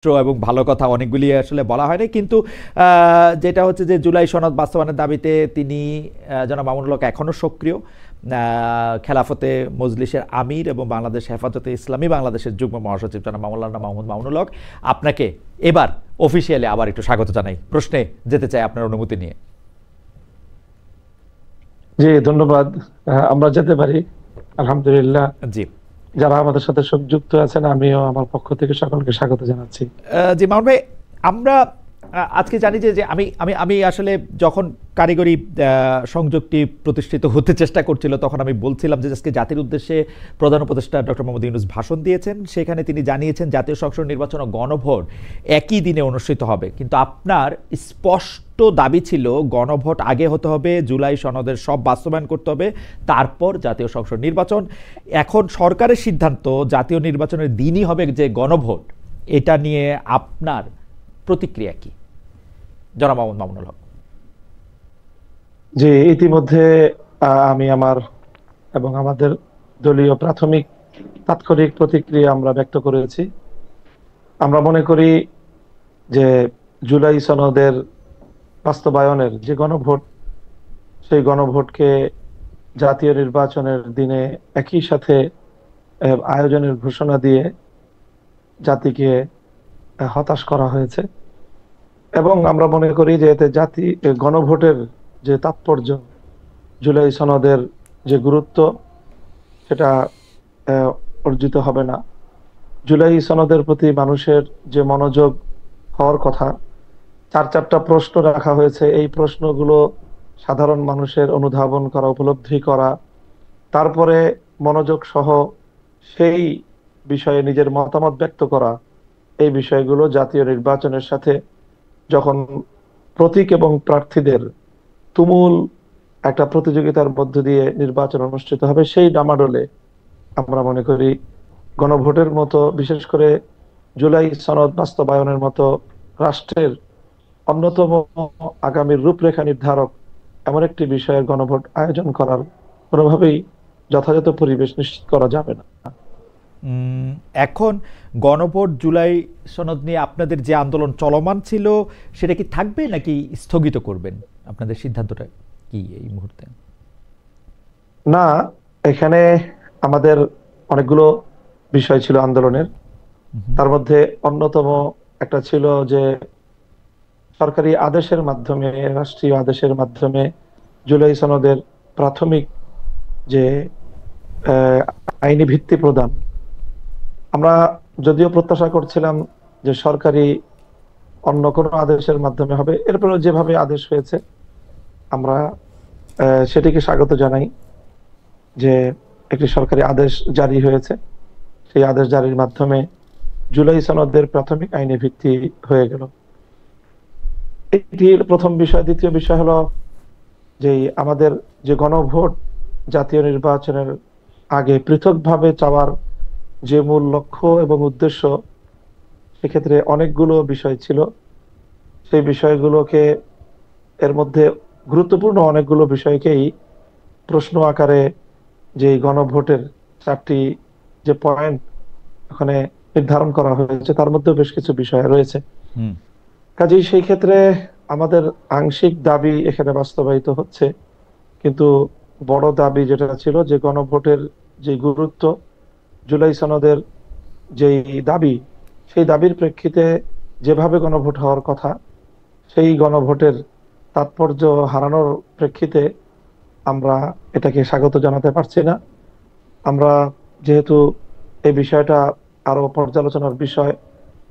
এবং ভালো কথা অনেকগুলি আসলে বলা হয়নি, কিন্তু যেটা হচ্ছে যে জুলাই সনদ বাস্তবায়নের দাবিতে তিনি জনাব মামুনুল হক এখনও সক্রিয়। খেলাফতে মজলিসের আমির এবং বাংলাদেশ হেফাজতে ইসলামী বাংলাদেশের যুগ্ম মহাসচিব জনাব মাওলানা মাহমুদ মামুনুল হক, আপনাকে এবার অফিসিয়ালি আবার একটু স্বাগত জানাই। প্রশ্নে যেতে চাই আপনার অনুমতি নিয়ে। জি, ধন্যবাদ। আমরা যেতে পারি, আলহামদুলিল্লাহ। জি যারা আমাদের সাথে যুক্ত আছেন, আমিও আমার পক্ষ থেকে সকলকে স্বাগত জানাচ্ছি। জি মামুন ভাই, আমরা আজকে জানি যে যে আমি আমি আমি আসলে যখন কারিগরি সংযোগটি প্রতিষ্ঠিত হতে চেষ্টা করছিল, তখন আমি বলছিলাম যে আজকে জাতির উদ্দেশ্যে প্রধান উপদেষ্টা ডক্টর মোহাম্মদ ইউনূস ভাষণ দিয়েছেন। সেখানে তিনি জানিয়েছেন জাতীয় সংসদ নির্বাচন ও গণভোট একই দিনে অনুষ্ঠিত হবে, কিন্তু আপনার স্পষ্ট দাবি ছিল গণভোট আগে হতে হবে, জুলাই সনদের সব বাস্তবায়ন করতে হবে, তারপর জাতীয় সংসদ নির্বাচন। এখন সরকারের সিদ্ধান্ত জাতীয় নির্বাচনের দিনই হবে যে গণভোট। এটা নিয়ে আপনার প্রতিক্রিয়া কি জনাব মোহাম্মদ মামুনুল হক? যে ইতিমধ্যে আমি আমার এবং আমাদের দলীয় প্রাথমিক তাৎক্ষণিক প্রতিক্রিয়া আমরা ব্যক্ত করেছি। আমরা মনে করি যে জুলাই সনদের বাস্তবায়নের যে গণভোট, সেই গণভোটকে জাতীয় নির্বাচনের দিনে একই সাথে আয়োজনের ঘোষণা দিয়ে জাতিকে হতাশ করা হয়েছে। এবং আমরা মনে করি যে এতে গণভোটের যে তাৎপর্য, জুলাই সনদের যে গুরুত্ব, সেটা অর্জিত হবে না। জুলাই সনদের প্রতি মানুষের যে মনোযোগ হওয়ার কথা, চারটা প্রশ্ন রাখা হয়েছে। এই প্রশ্নগুলো সাধারণ মানুষের অনুধাবন করা, উপলব্ধি করা, তারপরে মনোযোগ সহ সেই বিষয়ে নিজের মতামত ব্যক্ত করা, এই বিষয়গুলো জাতীয় নির্বাচনের সাথে যখন প্রতীক এবং প্রার্থীদের তুমুল একটা প্রতিযোগিতার মধ্য দিয়ে নির্বাচন অনুষ্ঠিত হবে, সেই ডামাডোলে আমরা মনে করি গণভোটের মতো, বিশেষ করে জুলাই সনদ বাস্তবায়নের মতো রাষ্ট্রের অন্যতম আগামীর রূপরেখা নির্ধারক এমন একটি বিষয়ের গণভোট আয়োজন করার কোনোভাবেই যথাযথ পরিবেশ নিশ্চিত করা যাবে না। এখন গণভোট জুলাই সনদ নিয়ে আপনাদের যে আন্দোলন চলমান ছিল, সেটা কি থাকবে নাকি স্থগিত করবেন? আপনাদের সিদ্ধান্তটা কি এই মুহূর্তে? না, এখানে আমাদের অনেকগুলো বিষয় ছিল আন্দোলনের। তার মধ্যে অন্যতম একটা ছিল যে সরকারি আদেশের মাধ্যমে, রাষ্ট্রীয় আদেশের মাধ্যমে জুলাই সনদের প্রাথমিক যে আইনি ভিত্তি প্রদান। আমরা যদিও প্রত্যাশা করছিলাম যে সরকারি অন্য কোনো আদেশের মাধ্যমে হবে, এরপরে যেভাবে আদেশ হয়েছে আমরা সেটিকে স্বাগত জানাই, যে একটি সরকারি আদেশ জারি হয়েছে। সেই আদেশ জারির মাধ্যমে জুলাই সনদের প্রাথমিক আইনি ভিত্তি হয়ে গেল। এটি প্রথম বিষয়। দ্বিতীয় বিষয় হলো যে আমাদের যে গণভোট জাতীয় নির্বাচনের আগে পৃথকভাবে চাওয়ার যে মূল লক্ষ্য এবং উদ্দেশ্য, সেক্ষেত্রে অনেকগুলো বিষয় ছিল। সেই বিষয়গুলোকে, এর মধ্যে গুরুত্বপূর্ণ অনেকগুলো বিষয়কেই প্রশ্ন আকারে যে গণভোটের চারটি যে পয়েন্ট ওখানে নির্ধারণ করা হয়েছে, তার মধ্যে বেশ কিছু বিষয় রয়েছে। কাজেই সেই ক্ষেত্রে আমাদের আংশিক দাবি এখানে বাস্তবায়িত হচ্ছে, কিন্তু বড় দাবি যেটা ছিল যে গণভোটের যে গুরুত্ব, জুলাই সনদের যেই দাবি, সেই দাবির প্রেক্ষিতে যেভাবে গণভোট হওয়ার কথা, সেই গণভোটের তাৎপর্য হারানোর প্রেক্ষিতে আমরা এটাকে স্বাগত জানাতে পারছি না। আমরা যেহেতু এই বিষয়টা আরো পর্যালোচনার বিষয়,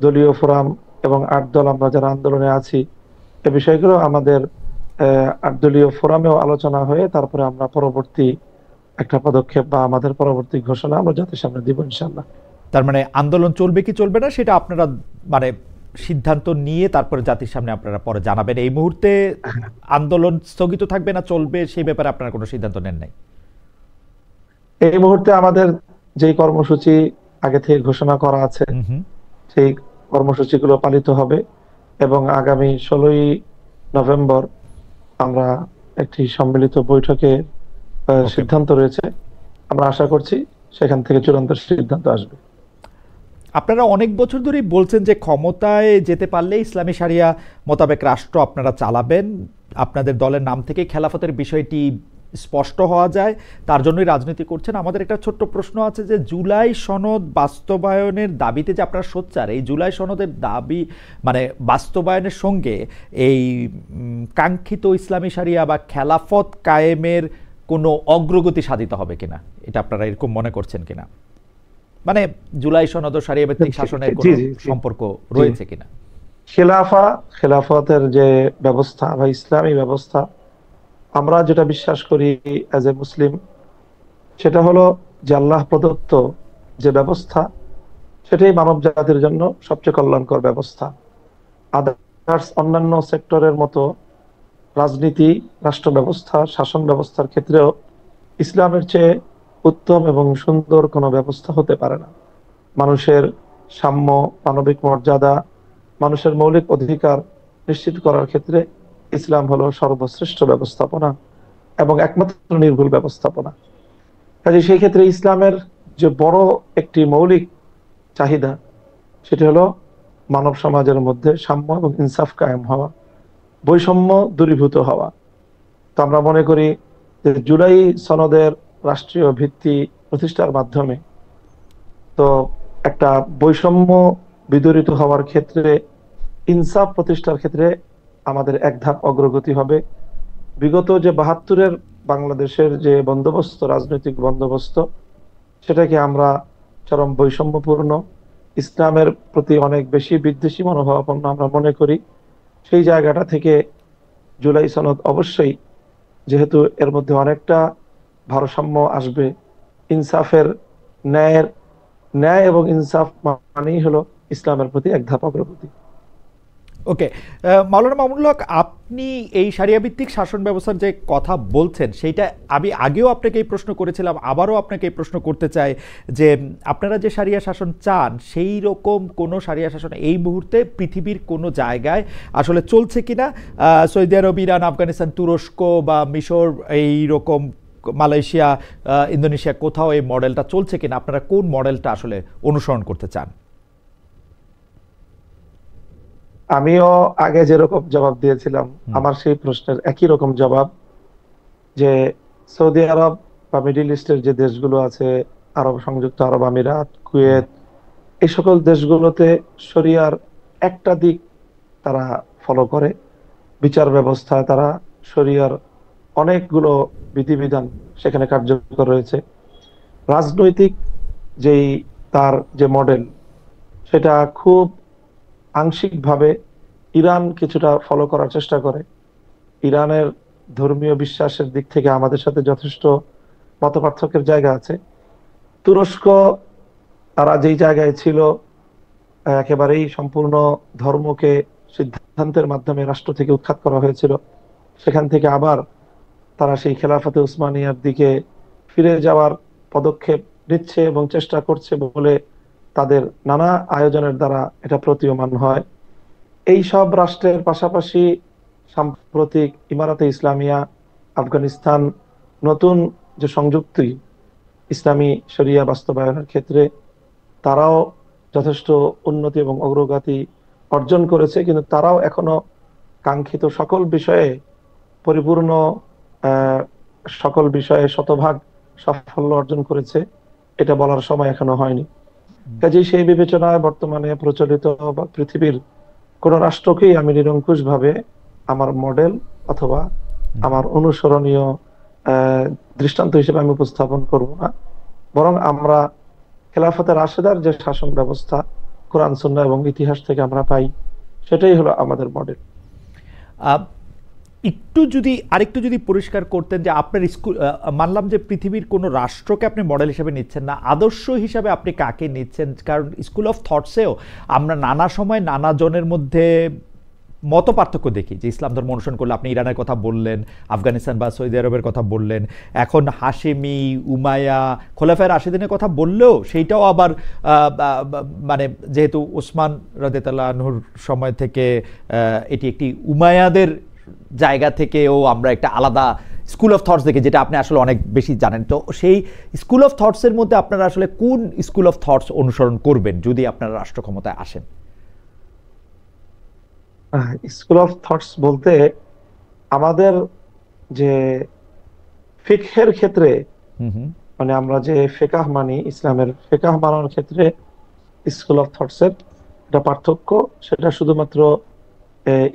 দলীয় ফোরাম এবং 8 দল আমরা যারা আন্দোলনে আছি, এই বিষয়গুলো আমাদের 8 দলীয় ফোরামেও আলোচনা হয়ে তারপরে আমরা পরবর্তী একটা পদক্ষেপ বা আমাদের পরবর্তী ঘোষণা আমরা জাতির সামনে দিব ইনশাআল্লাহ। তার মানে আন্দোলন চলবে কি চলবে না সেটা আপনারা মানে সিদ্ধান্ত নিয়ে তারপরে জাতির সামনে আপনারা পরে জানাবেন। এই মুহূর্তে আন্দোলন স্থগিত থাকবে না চলবে, সেই ব্যাপারে আপনারা কোনো সিদ্ধান্ত নেন নাই? এই মুহূর্তে আমাদের যে কর্মসূচি আগে থেকে ঘোষণা করা আছে, সেই কর্মসূচিগুলো পালিত হবে এবং আগামী 16ই নভেম্বর আমরা একটি সম্মিলিত বৈঠকে সিদ্ধান্ত রয়েছে। আমরা আশা করছি সেখান থেকে চূড়ান্ত সিদ্ধান্ত আসবে। আপনারা অনেক বছর ধরেই বলছেন যে ক্ষমতায় যেতে পারলে ইসলামী শরিয়া মোতাবেক রাষ্ট্র আপনারা চালাবেন। আপনাদের দলের নাম থেকে খেলাফতের বিষয়টি স্পষ্ট হওয়া যায়, তার জন্যই রাজনীতি করছেন। আমাদের একটা ছোট্ট প্রশ্ন আছে যে জুলাই সনদ বাস্তবায়নের দাবিতে যে আপনারা সোচ্চার, এই জুলাই সনদের দাবি মানে বাস্তবায়নের সঙ্গে এই কাঙ্ক্ষিত ইসলামী শরিয়া বা খেলাফত কায়েমের কোনো অগ্রগতি সাধিত হবে কিনা, এটা আপনারা এরকম মনে করছেন কিনা? মানে জুলাই সনদ ও শরিয়া ভিত্তিক শাসনের কোনো সম্পর্ক রয়েছে কিনা? খেলাফতের যে ব্যবস্থা বা ইসলামী ব্যবস্থা, আমরা যেটা বিশ্বাস করি অ্যাজ এ মুসলিম, সেটা হলো যে আল্লাহ প্রদত্ত যে ব্যবস্থা, সেটাই মানব জাতির জন্য সবচেয়ে কল্যাণকর ব্যবস্থা। আদার্স অন্যান্য সেক্টরের মতো রাজনীতি, রাষ্ট্র ব্যবস্থা, শাসন ব্যবস্থার ক্ষেত্রেও ইসলামের চেয়ে উত্তম এবং সুন্দর কোনো ব্যবস্থা হতে পারে না। মানুষের সাম্য, মানবিক মর্যাদা, মানুষের মৌলিক অধিকার নিশ্চিত করার ক্ষেত্রে ইসলাম হলো সর্বশ্রেষ্ঠ ব্যবস্থাপনা এবং একমাত্র নির্ভুল ব্যবস্থাপনা। কাজে সেই ক্ষেত্রে ইসলামের যে বড় একটি মৌলিক চাহিদা, সেটি হলো মানব সমাজের মধ্যে সাম্য এবং ইনসাফ কায়েম হওয়া, বৈষম্য দূরীভূত হওয়া। তো আমরা মনে করি যে জুলাই সনদের রাষ্ট্রীয় ভিত্তি প্রতিষ্ঠার মাধ্যমে তো একটা বৈষম্য বিদূরিত হওয়ার ক্ষেত্রে, ইনসাফ প্রতিষ্ঠার ক্ষেত্রে আমাদের এক ধাপ অগ্রগতি হবে। বিগত যে ৭২-এর বাংলাদেশের যে বন্দোবস্ত, রাজনৈতিক বন্দোবস্ত, সেটাকে আমরা চরম বৈষম্যপূর্ণ, ইসলামের প্রতি অনেক বেশি বিদ্বেষী মনোভাবাপন্ন আমরা মনে করি। সেই জায়গাটা থেকে জুলাই সনদ অবশ্যই, যেহেতু এর মধ্যে অনেকটা ভারসাম্য আসবে, ইনসাফের, ন্যায় এবং ইনসাফ মানেই হলো ইসলামের প্রতি এক ধাপ অগ্রগতি। ওকে, মাওলানা মামুনুল হক, আপনি এই শরিয়া ভিত্তিক শাসন ব্যবস্থার যে কথা বলছেন, সেইটা আমি আগেও আপনাকে এই প্রশ্ন করেছিলাম, আবারও আপনাকে এই প্রশ্ন করতে চাই যে আপনারা যে শরিয়া শাসন চান, সেই রকম কোনো শরিয়া শাসন এই মুহূর্তে পৃথিবীর কোনো জায়গায় আসলে চলছে কিনা? সৌদি আরব, ইরান, আফগানিস্তান, তুরস্ক বা মিশর, এই রকম মালয়েশিয়া, ইন্দোনেশিয়া, কোথাও এই মডেলটা চলছে কিনা? আপনারা কোন মডেলটা আসলে অনুসরণ করতে চান? আমিও আগে যেরকম জবাব দিয়েছিলাম, আমার সেই প্রশ্নের একই রকম জবাব, যে সৌদি আরব বা মিডিল ইস্টের যে দেশগুলো আছে, সংযুক্ত আরব আমিরাত, কুয়েত, এই সকল দেশগুলোতে শরিয়ার একটা দিক তারা ফলো করে। বিচার ব্যবস্থা, তারা শরিয়ার অনেকগুলো বিধিবিধান সেখানে কার্যকর রয়েছে। রাজনৈতিক যেই তার যে মডেল, সেটা খুব আংশিকভাবে ইরান কিছুটা ফলো করার চেষ্টা করে। ইরানের ধর্মীয় বিশ্বাসের দিক থেকে আমাদের সাথে যথেষ্ট মতপার্থক্যের জায়গা আছে। তুরস্ক, তারা যেই জায়গায় ছিল, একেবারেই সম্পূর্ণ ধর্মকে সিদ্ধান্তের মাধ্যমে রাষ্ট্র থেকে উৎখাত করা হয়েছিল, সেখান থেকে আবার তারা সেই খেলাফতে উসমানিয়ার দিকে ফিরে যাওয়ার পদক্ষেপ নিচ্ছে এবং চেষ্টা করছে বলে তাদের নানা আয়োজনের দ্বারা এটা প্রতীয়মান হয়। এই সব রাষ্ট্রের পাশাপাশি সাম্প্রতিক ইমারাতে ইসলামিয়া, আফগানিস্তান নতুন যে সংযুক্তি ইসলামী শরিয়া বাস্তবায়নের ক্ষেত্রে, তারাও যথেষ্ট উন্নতি এবং অগ্রগতি অর্জন করেছে, কিন্তু তারাও এখনো কাঙ্ক্ষিত সকল বিষয়ে পরিপূর্ণ, সকল বিষয়ে শতভাগ সাফল্য অর্জন করেছে এটা বলার সময় এখনো হয়নি। কাজেই সেই বিবেচনায় বর্তমানে প্রচলিত বা পৃথিবীর কোন রাষ্ট্রকেই আমি নিরঙ্কুশ ভাবে আমার মডেল অথবা আমার অনুসরণীয় দৃষ্টান্ত হিসেবে আমি উপস্থাপন করব না, বরং আমরা খেলাফতে রাশেদার যে শাসন ব্যবস্থা কোরআন সুন্নাহ এবং ইতিহাস থেকে আমরা পাই, সেটাই হলো আমাদের মডেল। আরেকটু যদি পরিষ্কার করতেন যে আপনার স্কুল, মানলাম যে পৃথিবীর কোনো রাষ্ট্রকে আপনি মডেল হিসেবে নিচ্ছেন না, আদর্শ হিসাবে আপনি কাকে নিচ্ছেন? কারণ স্কুল অফ থটসেও আমরা নানা সময় নানা জনের মধ্যে মত পার্থক্য দেখি যে ইসলাম ধর্ম অনুসরণ করলে, আপনি ইরানের কথা বললেন, আফগানিস্তান বা সৌদি আরবের কথা বললেন, এখন হাশেমি, উমায়া, খোলাফায়ে রাশিদিনের কথা বললেও সেইটাও আবার মানে যেহেতু ওসমান রাদিয়াল্লাহু আনহুর সময় থেকে এটি একটি উমায়াদের জায়গা থেকেও আমরা একটা আলাদা স্কুল অফ থটস দেখি, যেটা আপনি আসলে অনেক বেশি জানেন। তো সেই স্কুল অফ থটসের মধ্যে আপনারা আসলে কোন স্কুল অফ থটস অনুসরণ করবেন যদি আপনারা রাষ্ট্র ক্ষমতায় আসেন? স্কুল অফ থটস বলতে আমাদের যে ফিকহের ক্ষেত্রে, হুম হুম মানে আমরা যে ফিকাহ মানি, ইসলামের ফিকাহ মানার ক্ষেত্রে স্কুল অফ থটসের এটা পার্থক্য, সেটা শুধুমাত্র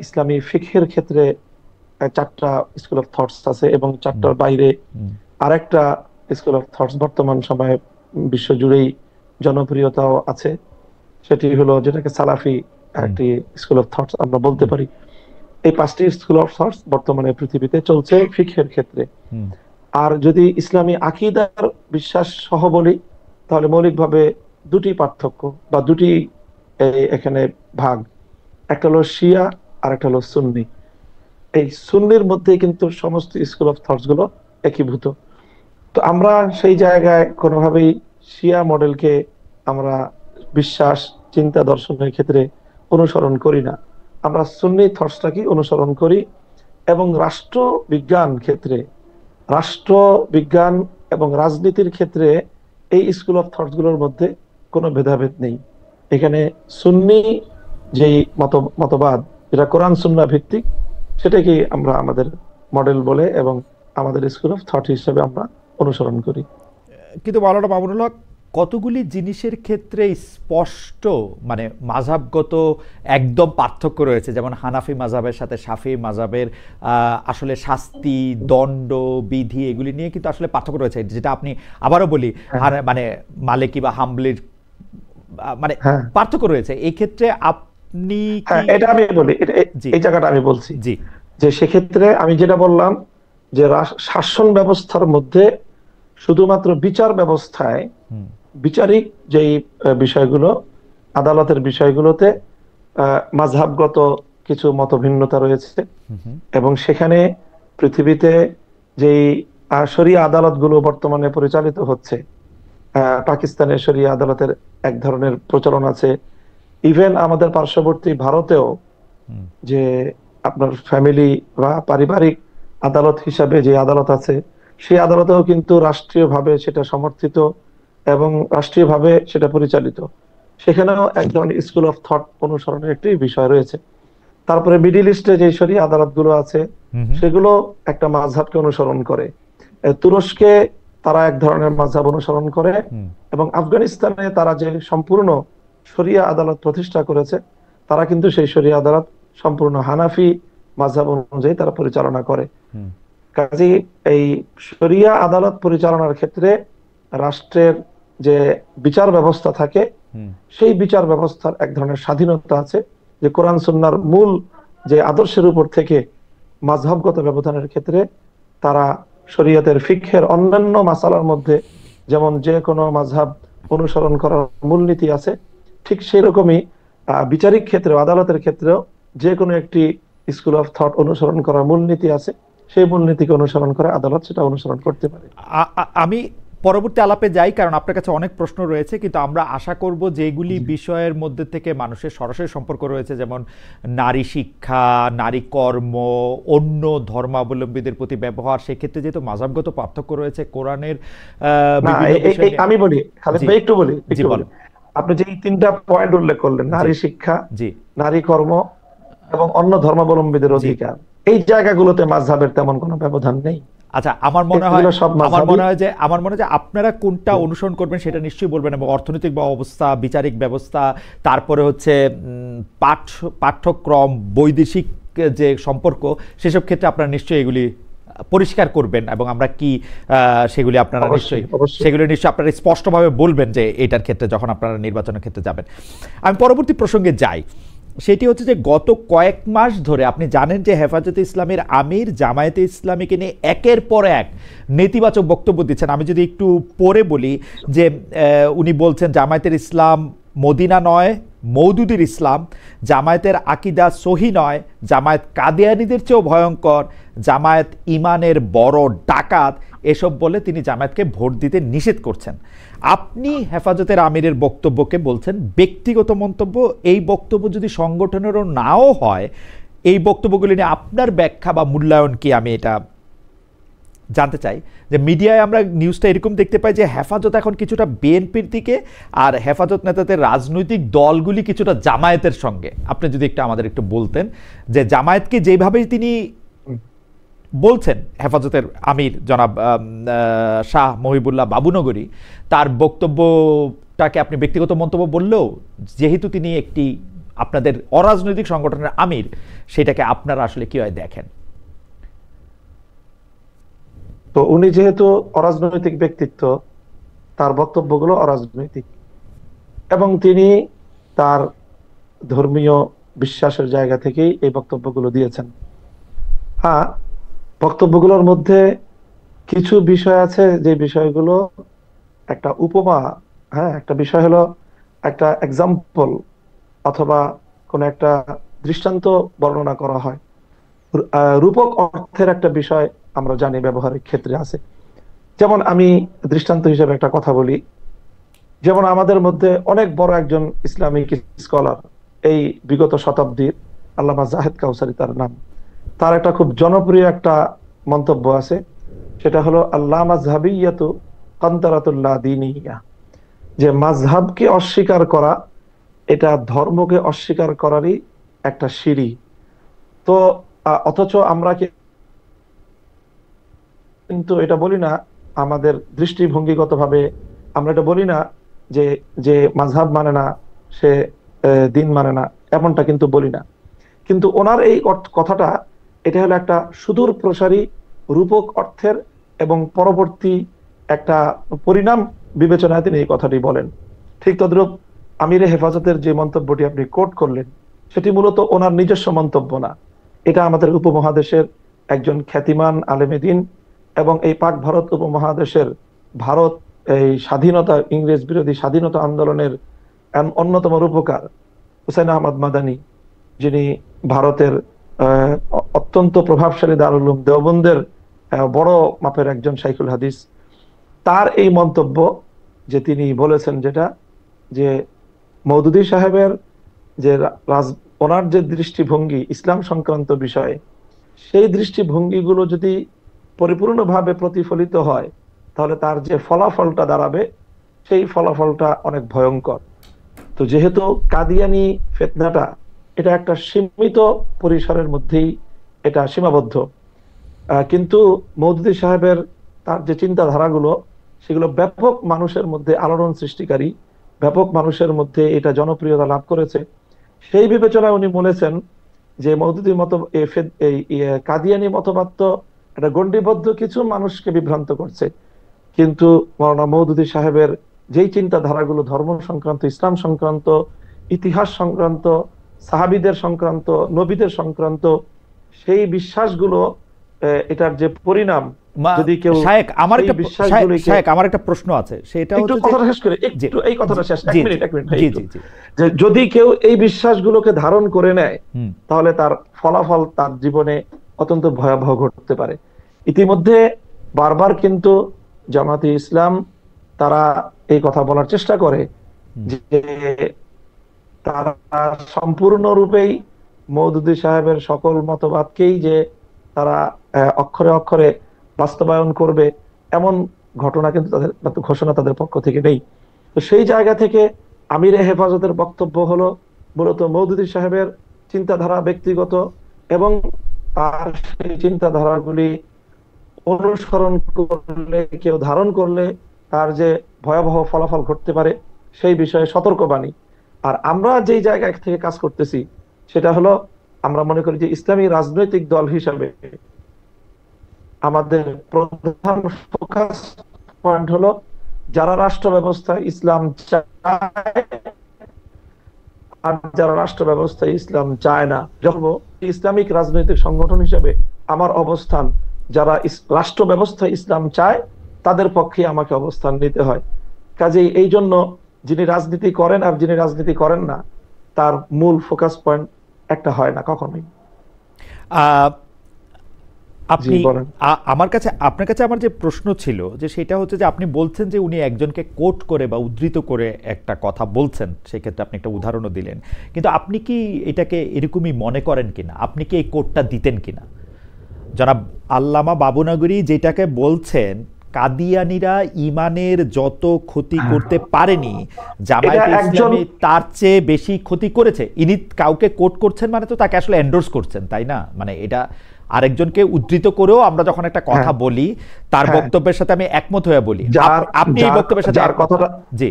ইসলামী ফিকহের ক্ষেত্রে চারটা স্কুল অফ থটস আছে, এবং হুম চারটার বাইরে হুম আরেকটা স্কুল অফ থটস বর্তমান সময়ে বিশ্বজুড়েই জনপ্রিয়তাও আছে। সেটি হলো যেটাকে সালাফি হুম একটি স্কুল অফ থটস আমরা বলতে হুম পারি। এই পাঁচটি স্কুল অফ থটস বর্তমানে পৃথিবীতে চলছে ফিকহের ক্ষেত্রে। হুম আর যদি ইসলামী আকীদার বিশ্বাস সহ বলি, তাহলে মৌলিকভাবে দুটি পার্থক্য বা দুটি এখানে ভাগ, একটা হলো শিয়া আর একটা হলো সুন্নি। এই সুন্নির মধ্যে কিন্তু সমস্ত স্কুল অফ থটস গুলো একীভূত। তো আমরা সেই জায়গায় কোনোভাবেই শিয়া মডেলকে আমরা বিশ্বাস, চিন্তা, দর্শনের ক্ষেত্রে অনুসরণ করি না। আমরা সুন্নি থটসটাকে অনুসরণ করি। এবং রাষ্ট্রবিজ্ঞান ক্ষেত্রে, রাষ্ট্রবিজ্ঞান এবং রাজনীতির ক্ষেত্রে এই স্কুল অফ থটস গুলোর মধ্যে কোনো ভেদাভেদ নেই। এখানে সুন্নি যেই মতবাদ, যেটা কোরআন সুন্নাহ ভিত্তিক, সেটাকে আমরা আমাদের মডেল বলে এবং আমাদের স্কুল অফ থট হিসেবে আমরা অনুসরণ করি। কিন্তু মাওলানা মামুনুল হক, কতগুলি জিনিসের ক্ষেত্রে স্পষ্ট মানে মাযহাবগত একদম পার্থক্য রয়েছে, যেমন হানাফি মাযহাবের সাথে শাফি মাযহাবের আসলে শাস্তি, দণ্ড, বিধি এগুলি নিয়ে কিন্তু আসলে পার্থক্য রয়েছে, যেটা আপনি আবারও বলি হ্যাঁ, মানে মালিকি বা হাম্বলির মানে হ্যাঁ, পার্থক্য রয়েছে। এই ক্ষেত্রে আপনি হ্যাঁ, কি? এটা আমি বলি, জি এই জায়গাটা আমি বলছি জি যে সেক্ষেত্রে আমি যেটা বললাম যে শাসন ব্যবস্থার মধ্যে শুধুমাত্র বিচার ব্যবস্থায় হুম বিচারিক যেই বিষয়গুলো, আদালতের বিষয়গুলোতে মাযহাবগত কিছু মতভিন্নতা রয়েছে। হুম হুম এবং সেখানে পৃথিবীতে যেই শরিয়া আদালতগুলো বর্তমানে পরিচালিত হচ্ছে, পাকিস্তানের শরিয়া আদালতের এক ধরনের প্রচলন আছে। ইভেন আমাদের পার্শ্ববর্তী ভারতেও হুম যে আপনার ফ্যামিলি বা পারিবারিক আদালত হিসাবে যে আদালত আছে, সেই আদালতেও কিন্তু রাষ্ট্রীয়ভাবে সেটা সমর্থিত এবং রাষ্ট্রীয়ভাবে সেটা পরিচালিত। সেখানেও এক ধরনের স্কুল অফ থট অনুসরণের একটি বিষয় রয়েছে। তারপরে মিডিল ইস্টে যে শরিয়া আদালতগুলো আছে, হুম হুম সেগুলো একটা মাযহাবকে অনুসরণ করে। তুরস্কে তারা এক ধরনের মাযহাব অনুসরণ করে, হুম এবং আফগানিস্তানে তারা যে সম্পূর্ণ শরিয়া আদালত প্রতিষ্ঠা করেছে, তারা কিন্তু সেই শরিয়া আদালত সম্পূর্ণ হানাফি মাযহাব অনুযায়ী তারা পরিচালনা করে। হুম কাজেই এই শরিয়া আদালত পরিচালনার ক্ষেত্রে রাষ্ট্রের যে বিচার ব্যবস্থা থাকে, হুম সেই বিচার ব্যবস্থার এক ধরনের স্বাধীনতা আছে, যে কোরআন সুন্নাহর মূল যে আদর্শের উপর থেকে মাযহাবগত ব্যবধানের ক্ষেত্রে তারা শরীয়তের ফিকহের অন্যান্য মাসালার মধ্যে যেমন যে কোনো মাযহাব অনুসরণ করার মূলনীতি আছে, ঠিক সেই রকমই বিচারিক ক্ষেত্রে, আদালতের ক্ষেত্রেও যে কোনো একটি স্কুল অফ থট অনুসরণ করার মূলনীতি আছে। সেই মূলনীতিকে অনুসরণ করে আদালত সেটা অনুসরণ করতে পারে। আমি পরবর্তী আলাপে যাই, কারণ আপনার কাছে অনেক প্রশ্ন রয়েছে, কিন্তু আমরা আশা করব যেগুলি বিষয়ের মধ্যে থেকে মানুষের সরাসরি সম্পর্ক রয়েছে, যেমন নারী শিক্ষা, নারী কর্ম, অন্য ধর্মাবলম্বীদের প্রতি ব্যবহার, সেক্ষেত্রে যেহেতু মাযহাবগত পার্থক্য রয়েছে কোরআনের না, বিভিন্ন বিষয় আমি বলি খালেদ জি ভাই, একটু বলি, জি বলেন। আপনি যে এই তিনটা পয়েন্ট উল্লেখ করলেন, জি নারী শিক্ষা, জি নারী কর্ম এবং অন্য ধর্মাবলম্বীদের জি অধিকার, এই জায়গাগুলোতে মাযহাবের তেমন কোনো ব্যবধান নেই। আচ্ছা, আমার মনে হয় এগুলো সব মাযহাবী। আমার মনে হয় যে আপনারা কোনটা অনুসরণ করবেন সেটা নিশ্চয়ই বলবেন, এবং অর্থনৈতিক অবস্থা, বিচারিক ব্যবস্থা, তারপরে হচ্ছে পাঠ্যক্রম, বৈদেশিক যে সম্পর্ক, সেসব ক্ষেত্রে আপনারা নিশ্চয়ই এগুলি পরিষ্কার করবেন, এবং আমরা কি সেগুলি আপনারা অবশ্যই, নিশ্চয়ই অবশ্যই। সেগুলি নিশ্চয়ই আপনারা স্পষ্টভাবে বলবেন যে এটার ক্ষেত্রে যখন আপনারা নির্বাচনের ক্ষেত্রে যাবেন। আমি পরবর্তী প্রসঙ্গে যাই, সেটি হচ্ছে যে গত কয়েক মাস ধরে আপনি জানেন যে হেফাজতে ইসলামের আমির জামায়াতে ইসলামীকে নিয়ে একের পর এক নেতিবাচক বক্তব্য দিচ্ছেন। আমি যদি একটু পরে বলি যে উনি বলছেন জামায়াতের ইসলাম মদিনা নয়, মওদুদির ইসলাম, জামায়াতের আকিদা সহি নয়, জামায়াত কাদিয়ানীদের চেয়েও ভয়ঙ্কর, জামায়াত ইমানের বড় ডাকাত, এসব বলে তিনি জামায়াতকে ভোট দিতে নিষেধ করছেন। আপনি হেফাজতের আমিরের বক্তব্যকে বলছেন ব্যক্তিগত মন্তব্য। এই বক্তব্য যদি সংগঠনেরও নাও হয়, এই বক্তব্যগুলি নিয়ে আপনার ব্যাখ্যা বা মূল্যায়ন কি, আমি এটা জানতে চাই। যে মিডিয়ায় আমরা নিউজটা এরকম দেখতে পাই যে হেফাজত এখন কিছুটা বিএনপির দিকে, আর হেফাজত নেতাদের রাজনৈতিক দলগুলি কিছুটা জামায়াতের সঙ্গে। আপনি যদি একটু আমাদের একটু বলতেন যে জামায়াতকে যেভাবেই তিনি বলছেন হেফাজতের আমির জনাব শাহ মহিবুল্লাহ বাবুনগরী, তার বক্তব্যটাকে আপনি ব্যক্তিগত মন্তব্য বললেও যেহেতু তিনি একটি আপনাদের অরাজনৈতিক সংগঠনের আমির, সেটাকে আপনারা আসলে কিভাবে দেখেন? তো উনি যেহেতু অরাজনৈতিক ব্যক্তিত্ব, তার বক্তব্যগুলো অরাজনৈতিক, এবং তিনি তার ধর্মীয় বিশ্বাসের জায়গা থেকেই এই বক্তব্যগুলো দিয়েছেন। হ্যাঁ, বক্তব্যগুলোর মধ্যে কিছু বিষয় আছে যে বিষয়গুলো একটা উপমা, হ্যাঁ, একটা বিষয় হলো একটা এক্সাম্পল অথবা কোন একটা দৃষ্টান্ত বর্ণনা করা হয়। রূপক অর্থের একটা বিষয় আমরা জানি ব্যবহারিক ক্ষেত্রে আছে। যেমন আমি দৃষ্টান্ত হিসেবে একটা কথা বলি, যেমন আমাদের মধ্যে অনেক বড় একজন ইসলামিক স্কলার, এই বিগত শতাব্দীর, আল্লামা জাহেদ কাউসারি তার নাম। তার একটা খুব জনপ্রিয় একটা মন্তব্য আছে, সেটা হলো আল্লাহ মাযহাবিয়াতু কান্তারাতুল্লাহ দীনিয়া, যে মাযহাবকে অস্বীকার করা এটা ধর্মকে অস্বীকার করারই একটা সিঁড়ি। তো অথচ আমরা কিন্তু এটা বলি না, আমাদের দৃষ্টিভঙ্গিগতভাবে আমরা এটা বলি না যে যে মাযহাব মানে না সে দিন মানে না, এমনটা কিন্তু বলি না। কিন্তু ওনার এই কথাটা, এটা হলো একটা সুদূর প্রসারী রূপক অর্থের এবং পরবর্তী একটা পরিণাম বিবেচনায় তিনি এই কথাটি বলেন। ঠিক তদ্রূপ আমিরে হেফাজতের যে মন্তব্যটি আপনি কোট করলেন, সেটি মূলত ওনার নিজস্ব মন্তব্য না, এটা আমাদের উপমহাদেশের একজন খ্যাতিমান আলেমে দ্বীন এবং এই পাক ভারত উপমহাদেশের, ভারত এই স্বাধীনতা, ইংরেজ বিরোধী স্বাধীনতা আন্দোলনের অন্যতম রূপকার হুসাইন আহমদ মাদানী, যিনি ভারতের অত্যন্ত প্রভাবশালী দারুল উলুম দেওবন্দের বড় মাপের একজন শাইখুল হাদিস, তার এই মন্তব্য যে তিনি বলেছেন, যেটা যে মওদুদী সাহেবের যে ওনার যে দৃষ্টিভঙ্গি ইসলাম সংক্রান্ত বিষয়ে, সেই দৃষ্টিভঙ্গিগুলো যদি পরিপূর্ণভাবে প্রতিফলিত হয়, তাহলে তার যে ফলাফলটা দাঁড়াবে, সেই ফলাফলটা অনেক ভয়ঙ্কর। তো যেহেতু কাদিয়ানি ফিতনাটা এটা একটা সীমিত পরিসরের মধ্যেই এটা সীমাবদ্ধ, কিন্তু মওদুদী সাহেবের তার যে চিন্তাধারাগুলো, সেগুলো ব্যাপক মানুষের মধ্যে আলোড়ন সৃষ্টিকারী, ব্যাপক মানুষের মধ্যে এটা জনপ্রিয়তা লাভ করেছে। সেই বিবেচনায় উনি বলেছেন যে মওদুদী মত এই কাদিয়ানি মতবাদ তো একটা গণ্ডিবদ্ধ কিছু মানুষকে বিভ্রান্ত করছে, কিন্তু মাওলানা মওদুদী সাহেবের যেই চিন্তাধারাগুলো ধর্ম সংক্রান্ত, ইসলাম সংক্রান্ত, ইতিহাস সংক্রান্ত, সাহাবীদের সংক্রান্ত, নবীদের সংক্রান্ত, সেই বিশ্বাসগুলো, এটার যে পরিণাম, যদি কেউ শায়েখ আমার একটা প্রশ্ন আছে, সেটা হচ্ছে কথাটা শেষ করে একটু এই কথাটা শেষ, এক মিনিট যে যদি কেউ এই বিশ্বাসগুলোকে ধারণ করে নেয়, তাহলে তার ফলাফল তার জীবনে অত্যন্ত ভয়াবহ ঘটতে পারে। ইতিমধ্যে বারবার কিন্তু জামাতে ইসলাম তারা এই কথা বলার চেষ্টা করে যে তারা সম্পূর্ণরূপেই মওদুদী সাহেবের সকল মতবাদকেই যে তারা অক্ষরে অক্ষরে বাস্তবায়ন করবে, এমন ঘটনা কিন্তু তাদের ঘোষণা তাদের পক্ষ থেকে নেই। তো সেই জায়গা থেকে আমিরে হেফাজতের বক্তব্য হলো মূলত মওদুদী সাহেবের চিন্তাধারা ব্যক্তিগত, এবং তার সেই চিন্তাধারাগুলি অনুসরণ করলে, কেউ ধারণ করলে তার যে ভয়াবহ ফলাফল ঘটতে পারে, সেই বিষয়ে সতর্কবাণী। আর আমরা যেই জায়গা থেকে কাজ করতেছি, সেটা হলো আমরা মনে করি যে ইসলামী রাজনৈতিক দল হিসাবে আমাদের প্রধান ফোকাস পয়েন্ট হলো যারা রাষ্ট্র ব্যবস্থায় ইসলাম চায় আর যারা রাষ্ট্র ব্যবস্থায় ইসলাম চায় না। যখন ইসলামিক রাজনৈতিক সংগঠন হিসেবে আমার অবস্থান, যারা রাষ্ট্র ব্যবস্থায় ইসলাম চায় তাদের পক্ষে আমাকে অবস্থান নিতে হয়। কাজেই এই জন্য যিনি রাজনীতি করেন আর যিনি রাজনীতি করেন না, তার মূল ফোকাস পয়েন্ট একটা হয় না কখনোই। আপনি আমার কাছে আপনার কাছে আমার যে প্রশ্ন ছিল যে সেটা হচ্ছে যে আপনি বলছেন যে উনি একজনকে কোট করে বা উদ্ধৃত করে একটা কথা বলছেন, সেক্ষেত্রে আপনি একটা উদাহরণও দিলেন, কিন্তু আপনি কি এটাকে এরকমই মনে করেন কিনা, আপনি কি এই কোটটা দিতেন কিনা? জনাব আল্লামা বাবুনগরী যেটাকে বলছেন, কাদিয়ানীরা ইমানের যত ক্ষতি করতে পারেনি জামায়াতে ইসলামী তার চেয়ে বেশি ক্ষতি করেছে। ইনি কাউকে কোট করছেন মানে তো তাকে আসলে এন্ডোর্স করছেন, তাই না? মানে এটা আরেকজনকে উদ্ধৃত করেও আমরা যখন একটা কথা বলি তার বক্তব্যের সাথে আমি একমত হয়ে বলি। আপনি এই বক্তব্যের সাথে কথাটা, জি,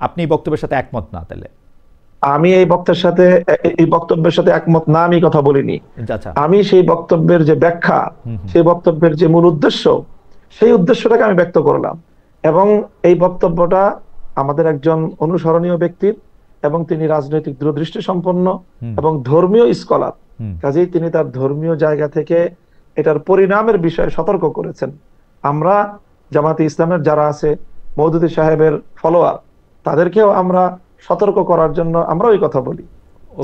আপনি এই বক্তব্যের সাথে একমত না? তাহলে আমি এই বক্তব্যের সাথে একমত না, আমি কথা বলিনি। আমি সেই বক্তব্যের যে ব্যাখ্যা, সেই বক্তব্যের যে মূল উদ্দেশ্য, সেই উদ্দেশ্যটাকে আমি ব্যক্ত করলাম। এবং এই বক্তব্যটা আমাদের একজন অনুসরণীয় ব্যক্তির, এবং তিনি রাজনৈতিক দূরদৃষ্টি সম্পন্ন এবং ধর্মীয় স্কলার, কাজেই তিনি তার ধর্মীয় জায়গা থেকে এটার পরিণামের বিষয়ে সতর্ক করেছেন। আমরা জামাতে ইসলামের যারা আছে, মওদুদী সাহেবের ফলোয়ার, তাদেরকেও আমরা সতর্ক করার জন্য আমরা ওই কথা বলি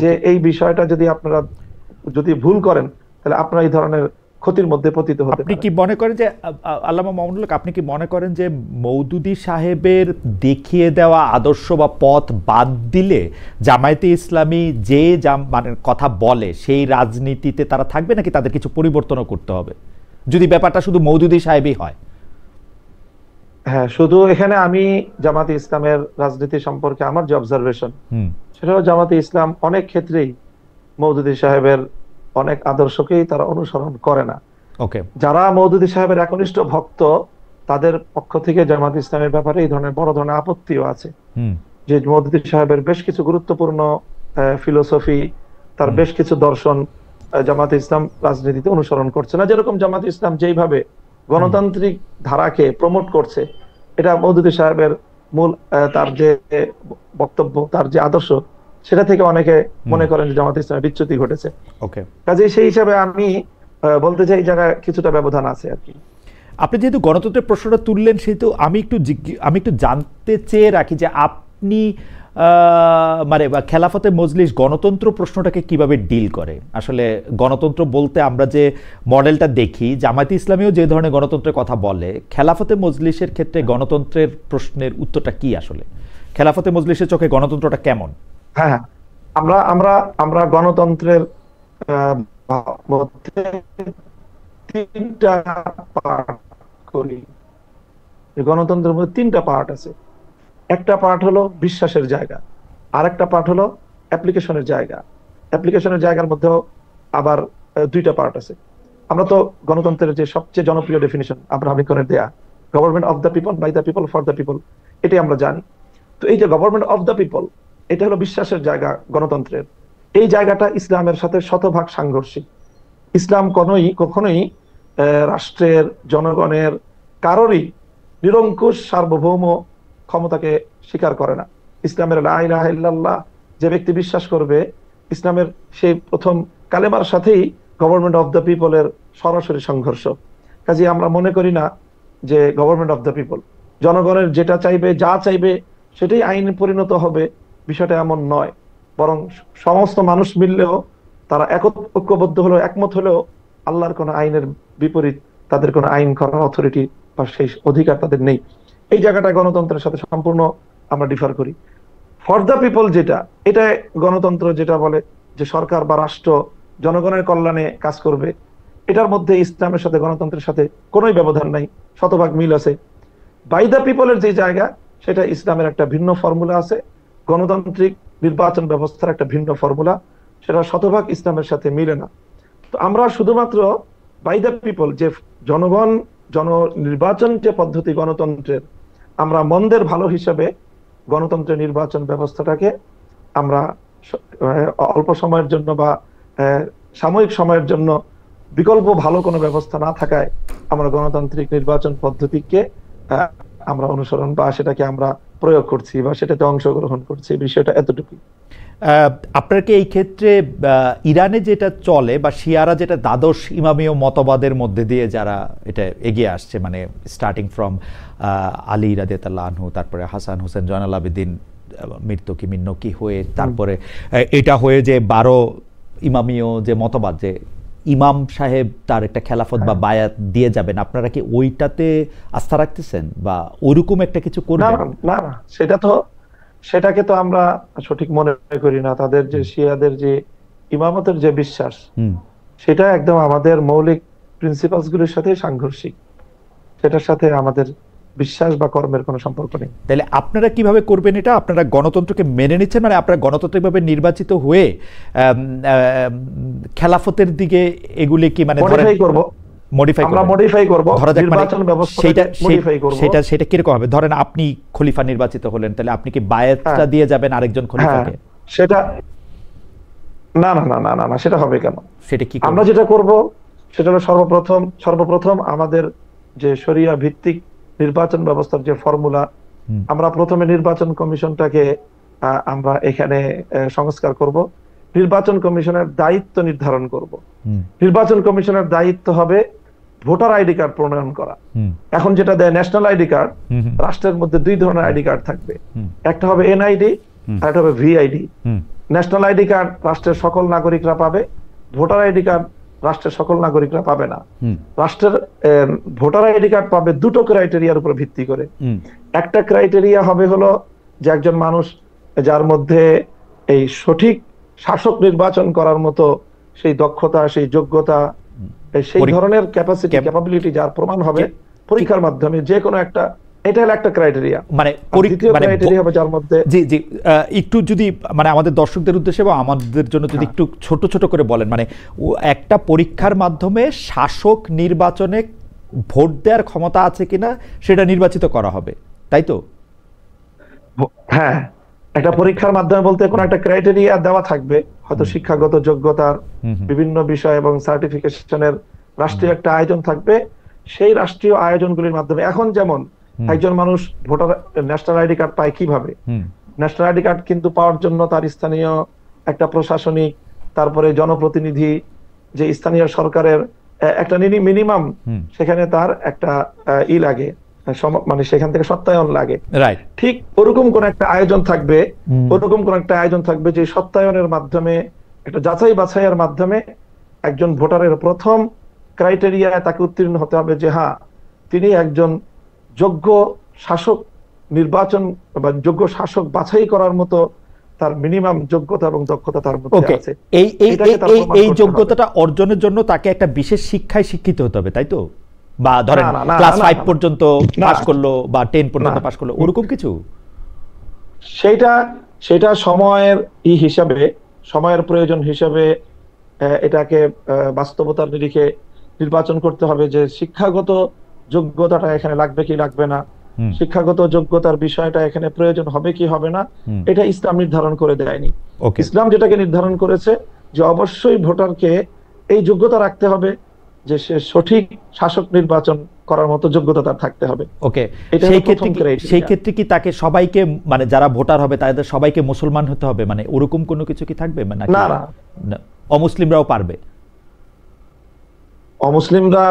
যে এই বিষয়টা আপনারা যদি ভুল করেন তাহলে আপনারা এই ধরনের ক্ষতির মধ্যে পতিত হতে পারেন। আপনি কি মনে করেন যে আল্লামা মামুনুল হক, আপনি কি মনে করেন যে মওদুদী সাহেবের দেখিয়ে দেওয়া আদর্শ বা পথ বাদ দিলে জামায়াতে ইসলামী যে মানে কথা বলে সেই রাজনীতিতে তারা থাকবে, নাকি তাদের কিছু পরিবর্তনও করতে হবে যদি ব্যাপারটা শুধু মওদুদী সাহেবই হয়? হ্যাঁ, শুধু এখানে আমি জামাতে ইসলামের রাজনীতি সম্পর্কে আমার যে অবজারভেশন, সেটা হলো জামাতে ইসলাম অনেক ক্ষেত্রেই মওদুদী সাহেবের অনেক আদর্শকেই তারা অনুসরণ করে না। যারা মওদুদী সাহেবের একনিষ্ঠ ভক্ত, তাদের পক্ষ থেকে জামাতে ইসলামের ব্যাপারে এই ধরনের বড় ধরনের আপত্তিও আছে যে মওদুদী সাহেবের বেশ কিছু গুরুত্বপূর্ণ ফিলোসফি, তার বেশ কিছু দর্শন জামাতে ইসলাম রাজনীতিতে অনুসরণ করছে না। যেরকম জামাতে ইসলাম যেইভাবে গণতান্ত্রিক ধারাকে প্রমোট করছে, এটা মওদুদী সাহেবের মূল তার যে বক্তব্য, তার যে আদর্শ, সেটা থেকে অনেকে মনে করেন যে জামাতে ইসলামের বিচ্যুতি ঘটেছে। কাজেই সেই হিসাবে আমি বলতে চাই এই জায়গায় কিছুটা ব্যবধান আছে আর কি। আপনি যেহেতু গণতন্ত্রের প্রশ্নটা তুললেন, সেহেতু আমি একটু জানতে চেয়ে রাখি যে আপনি মানে খেলাফতে মজলিস গণতন্ত্র প্রশ্নটাকে কিভাবে ডিল করে? আসলে গণতন্ত্র বলতে আমরা যে মডেলটা দেখি, জামায়াতে ইসলামীও যে ধরনের গণতন্ত্রের কথা বলে, খেলাফতে মজলিসের ক্ষেত্রে গণতন্ত্রের প্রশ্নের উত্তরটা কি? আসলে খেলাফতে মজলিসের চোখে গণতন্ত্রটা কেমন? হ্যাঁ, আমরা আমরা আমরা গণতন্ত্রের মধ্যে তিনটা পার্ট করি। গণতন্ত্রের মধ্যে তিনটা পার্ট আছে। একটা পার্ট হলো বিশ্বাসের জায়গা, আরেকটা পার্ট হলো অ্যাপ্লিকেশনের জায়গা। অ্যাপ্লিকেশনের জায়গার মধ্যেও আবার দুইটা পার্ট আছে। আমরা তো গণতন্ত্রের যে সবচেয়ে জনপ্রিয় ডেফিনিশন আব্রাহাম লিঙ্কনের দেয়া, government of the people, by the people, for the people, এটাই আমরা জানি। তো এই যে গভর্নমেন্ট অফ দ্য পিপল, এটা হলো বিশ্বাসের জায়গা গণতন্ত্রের। এই জায়গাটা ইসলামের সাথে শতভাগ সাংঘর্ষিক। ইসলাম কখনোই রাষ্ট্রের, জনগণের, কারোরই নিরঙ্কুশ সার্বভৌম ক্ষমতাকে স্বীকার করে না। ইসলামের লা ইলাহা ইল্লাল্লাহ যে ব্যক্তি বিশ্বাস করবে, ইসলামের সেই প্রথম কালেমার সাথেই গভর্নমেন্ট অফ দ্য পিপলের সরাসরি সংঘর্ষ। কাজে আমরা মনে করি না যে গভর্নমেন্ট অফ দ্য পিপল, জনগণের যেটা চাইবে, যা চাইবে সেটাই আইনে পরিণত হবে, বিষয়টা এমন নয়। বরং সমস্ত মানুষ মিললেও, তারা ঐক্যবদ্ধ হলেও, একমত হলেও আল্লাহর কোন আইনের বিপরীত তাদের কোনো আইন করার অথরিটি বা সেই অধিকার তাদের নেই। এই জায়গাটা গণতন্ত্রের সাথে সম্পূর্ণ আমরা ডিফার করি। ফর দ্য পিপল যেটা, এটা গণতন্ত্র যেটা বলে যে সরকার বা রাষ্ট্র জনগণের কল্যাণে কাজ করবে, এটার মধ্যে ইসলামের সাথে গণতন্ত্রের সাথে কোনোই ব্যবধান নাই, শতভাগ মিল আছে। বাই দ্য পিপলের যে জায়গা, সেটা ইসলামের একটা ভিন্ন ফর্মুলা আছে, গণতান্ত্রিক নির্বাচন ব্যবস্থার একটা ভিন্ন ফর্মুলা, সেটা শতভাগ ইসলামের সাথে মিলে না। তো আমরা শুধুমাত্র বাই দ্য পিপল, যে জনগণ, নির্বাচন যে পদ্ধতি গণতন্ত্রের, আমরা মন্দের ভালো হিসাবে গণতন্ত্রের নির্বাচন ব্যবস্থাটাকে আমরা অল্প সময়ের জন্য বা সাময়িক সময়ের জন্য বিকল্প ভালো কোনো ব্যবস্থা না থাকায় আমরা গণতান্ত্রিক নির্বাচন পদ্ধতিকে আমরা অনুসরণ বা সেটাকে আমরা প্রয়োগ করছি বা সেটাতে অংশগ্রহণ করছি, বিষয়টা এতটুকু। আপনার কি এই ক্ষেত্রে ইরানে যেটা চলে বা শিয়ারা যেটা দ্বাদশ ইমামীয় মতবাদের মধ্যে দিয়ে যারা এটা এগিয়ে আসছে, মানে স্টার্টিং ফ্রম আলী রাদিয়াল্লাহু আনহু, তারপরে হাসান হোসেন জয়নাল আবেদিন, মির্তকি মিন্নকি হয়ে তারপরে এটা হয়ে যে 12 ইমামীয় যে মতবাদ, যে ইমাম সাহেব তার একটা খেলাফত বা বায়াত দিয়ে যাবেন, আপনারা কি ওইটাতে আস্থা রাখতেছেন বা ওইরকম একটা কিছু না করবেন? না না না, সেটাকে তো আমরা সঠিক মনে করি না। তাদের যে শিয়াদের যে ইমামতের যে বিশ্বাস, হুম। সেটা একদম আমাদের মৌলিক প্রিন্সিপালস গুলির সাথে সাংঘর্ষিক। সেটার সাথে আমাদের বিশ্বাস বা কর্মের কোনো সম্পর্ক নেই। তাহলে আপনারা কিভাবে করবেন এটা? আপনারা গণতন্ত্রকে মেনে নিচ্ছেন, মানে আপনারা গণতান্ত্রিকভাবে নির্বাচিত হয়ে খেলাফতের দিকে এগুলি কি মানে মডিফাই করব, মডিফাই আমরা মডিফাই করব, ধরা যাক, মানে নির্বাচন ব্যবস্থাটাকে মডিফাই করব। সেটা কিরকম হবে? ধরেন আপনি খলিফা নির্বাচিত হলেন, তাহলে আপনি কি বায়াতটা দিয়ে যাবেন আরেকজন খলিফাকে? সেটা না না না না না না, সেটা হবে কেন? সেটা কি আমরা যেটা করব সেটা হলো সর্বপ্রথম আমাদের যে শরিয়া ভিত্তিক নির্বাচন ব্যবস্থার যে ফর্মুলা, আমরা প্রথমে নির্বাচন কমিশনটাকে আমরা এখানে সংস্কার করব। নির্বাচন কমিশনের দায়িত্ব নির্ধারণ করব। নির্বাচন কমিশনের দায়িত্ব হবে ভোটার আইডি কার্ড প্রণয়ন করা। এখন যেটা দেয় ন্যাশনাল আইডি কার্ড, রাষ্ট্রের মধ্যে দুই ধরনের আইডি কার্ড থাকবে, একটা হবে এনআইডি আর একটা হবে ভিআইডি। ন্যাশনাল আইডি কার্ড রাষ্ট্রের সকল নাগরিকরা পাবে, ভোটার আইডি কার্ড রাষ্ট্রের সকল নাগরিকরা পাবে না। রাষ্ট্রের ভোটার আইডি কার্ড পাবে দুটো ক্রাইটেরিয়ার উপর ভিত্তি করে। একটা ক্রাইটেরিয়া হবে হলো যে একজন মানুষ যার মধ্যে এই সঠিক শাসক নির্বাচন করার মতো সেই দক্ষতা, সেই যোগ্যতা, সেই ধরনের ক্যাপাবিলিটি যার প্রমাণ হবে পরীক্ষার মাধ্যমে যে কোনো একটা, এটা হলো একটা ক্রাইটেরিয়া। মানে দ্বিতীয় ক্রাইটেরিয়া হবে যার মধ্যে জি একটু যদি মানে আমাদের দর্শকদের উদ্দেশ্যে বা আমাদের জন্য যদি একটু ছোট ছোট করে বলেন, মানে একটা পরীক্ষার মাধ্যমে শাসক নির্বাচনে ভোট দেওয়ার ক্ষমতা আছে কিনা সেটা নির্বাচিত করা হবে, তাই তো? হ্যাঁ, একটা পরীক্ষার মাধ্যমে বলতে কোনো একটা ক্রাইটেরিয়া দেওয়া থাকবে, হয়তো শিক্ষাগত যোগ্যতার বিভিন্ন বিষয় এবং সার্টিফিকেশনের রাষ্ট্রীয় একটা আয়োজন থাকবে। সেই রাষ্ট্রীয় আয়োজনগুলির মাধ্যমে এখন যেমন একজন মানুষ ভোটার ন্যাশনাল আইডি কার্ড পায় কিভাবে? ন্যাশনাল আইডি কার্ড কিন্তু পাওয়ার জন্য তার স্থানীয় একটা প্রশাসনিক, তারপরে জনপ্রতিনিধি, যে স্থানীয় সরকারের একটা মিনিমাম সেখানে তার একটা লাগে, মানে সেখান থেকে সত্যায়ন লাগে। ঠিক ওরকম কোন একটা আয়োজন থাকবে, যে সত্যায়নের মাধ্যমে, একটা যাচাই বাছাইয়ের মাধ্যমে একজন ভোটারের প্রথম ক্রাইটেরিয়া তাকে উত্তীর্ণ হতে হবে যে হ্যাঁ, তিনি একজন যোগ্য শাসক নির্বাচন বা যোগ্য শাসক বাছাই করার মতো তার মিনিমাম যোগ্যতা এবং দক্ষতা তার মধ্যে আছে। এই যোগ্যতাটা অর্জনের জন্য তাকে একটা বিশেষ শিক্ষায় শিক্ষিত হতে হবে, তাই তো? বা ধরেন ক্লাস 5 পর্যন্ত পাস করলো বা 10 পর্যন্ত পাস করলো, ওরকম কিছু? সেটা সময়ের প্রয়োজন হিসাবে এটাকে বাস্তবতার নিরিখে নির্বাচন করতে হবে যে শিক্ষাগত যোগ্যতাটা এখানে লাগবে কি লাগবে না, শিক্ষাগত যোগ্যতার বিষয়টা এখানে প্রয়োজন হবে কি হবে না, এটা ইসলাম নির্ধারণ করে দেয়নি। ইসলাম যেটাকে নির্ধারণ করেছে যে অবশ্যই ভোটারকে এই যোগ্যতা রাখতে হবে যে সে সঠিক শাসক নির্বাচন করার মতো যোগ্যতা তার থাকতে হবে। ওকে, সেই ক্ষেত্রে কি তাকে সবাইকে, মানে যারা ভোটার হবে তাদের সবাইকে মুসলমান হতে হবে, মানে ওরকম কোনো কিছু কি থাকবে? না না, অমুসলিমরাও পারবে? অমুসলিমরা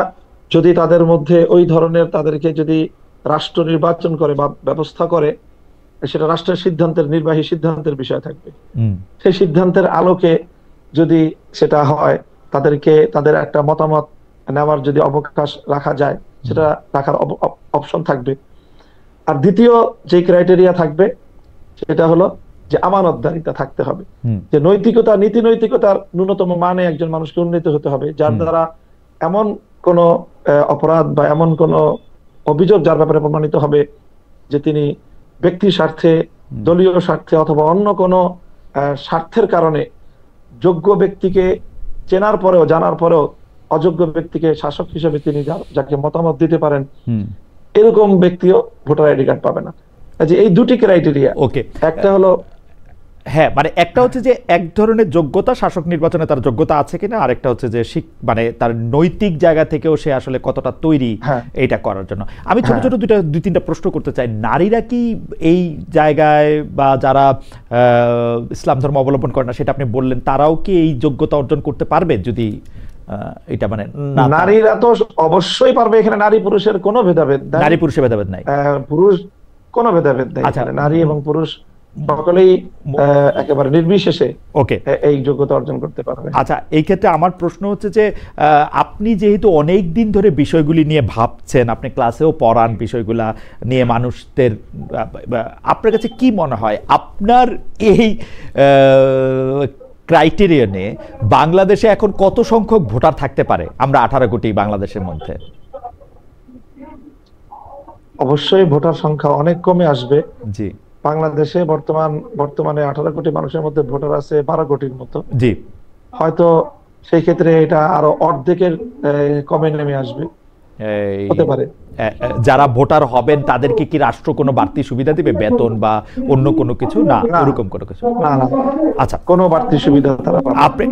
যদি তাদের মধ্যে ওই ধরনের, তাদেরকে যদি রাষ্ট্র নির্বাচন করে বা ব্যবস্থা করে, সেটা রাষ্ট্রের সিদ্ধান্তের, নির্বাহী সিদ্ধান্তের বিষয় থাকবে। সেই সিদ্ধান্তের আলোকে যদি সেটা হয়, তাদেরকে তাদের একটা মতামত নেওয়ার যদি অবকাশ রাখা যায়, সেটা রাখার অপশন থাকবে। আর দ্বিতীয় যে ক্রাইটেরিয়া থাকবে সেটা হলো যে আমানতদারিতা থাকতে হবে, যে নৈতিকতা, নীতি নৈতিকতার ন্যূনতম মানে একজন মানুষকে উন্নীত হতে হবে, যার দ্বারা এমন কোন অপরাধ বা এমন কোন অভিযোগ যার ব্যাপারে প্রমাণিত হবে যে তিনি ব্যক্তি স্বার্থে, দলীয় স্বার্থে অথবা অন্য কোনো স্বার্থের কারণে যোগ্য ব্যক্তিকে চেনার পরেও, জানার পরেও অযোগ্য ব্যক্তিকে শাসক হিসেবে তিনি যাকে মতামত দিতে পারেন, এরকম ব্যক্তিও ভোটার আইডি কার্ড পাবে না। এই দুটি ক্রাইটেরিয়া, একটা হলো হ্যাঁ, মানে একটা হচ্ছে যে এক ধরনের যোগ্যতা, শাসক নির্বাচনে তার যোগ্যতা আছে কিনা, আরেকটা হচ্ছে যে মানে তার নৈতিক জায়গা থেকেও সে আসলে কতটা তৈরি এইটা করার জন্য। আমি ছোট ছোট দুই তিনটা প্রশ্ন করতে চাই। নারীরা কি এই জায়গায়, বা যারা ইসলাম ধর্ম অবলম্বন করে না সেটা আপনি বললেন, তারাও কি এই যোগ্যতা অর্জন করতে পারবে? যদি এটা মানে নারীরা তো অবশ্যই পারবে, এখানে নারী পুরুষের কোনো ভেদাভেদ নাই, নারী পুরুষের ভেদাভেদ নাই, পুরুষ কোনো ভেদাভেদ নাই, নারী এবং পুরুষ সকলেই একেবারে নির্বিশেষে ওকে, এই যোগ্যতা অর্জন করতে পারবে। আচ্ছা, এই ক্ষেত্রে আমার প্রশ্ন হচ্ছে যে আপনি যেহেতু অনেক দিন ধরে বিষয়গুলি নিয়ে ভাবছেন, আপনি ক্লাসেও পড়ান বিষয়গুলা নিয়ে মানুষদের, আপনার কাছে কি মনে হয় আপনার এই ক্রাইটেরিয়নে বাংলাদেশে এখন কত সংখ্যক ভোটার থাকতে পারে? আমরা 18 কোটি বাংলাদেশের মধ্যে। অবশ্যই ভোটার সংখ্যা অনেক কমে আসবে। জি বাংলাদেশে বর্তমানে 18 কোটি মানুষের মধ্যে ভোটার আছে 12 কোটির মতো। জি, হয়তো সেই ক্ষেত্রে এটা আরো অর্ধেকের কমে নেমে আসবে, এই হতে পারে। যারা ভোটার হবেন তাদেরকে কি রাষ্ট্র কোনো বাড়তি সুবিধা দিবে, বেতন বা অন্য কোনো কিছু? না, না, ওরকম কোনো কিছু না, না, আচ্ছা, কোনো বাড়তি সুবিধা তারা পাবে না। আপনি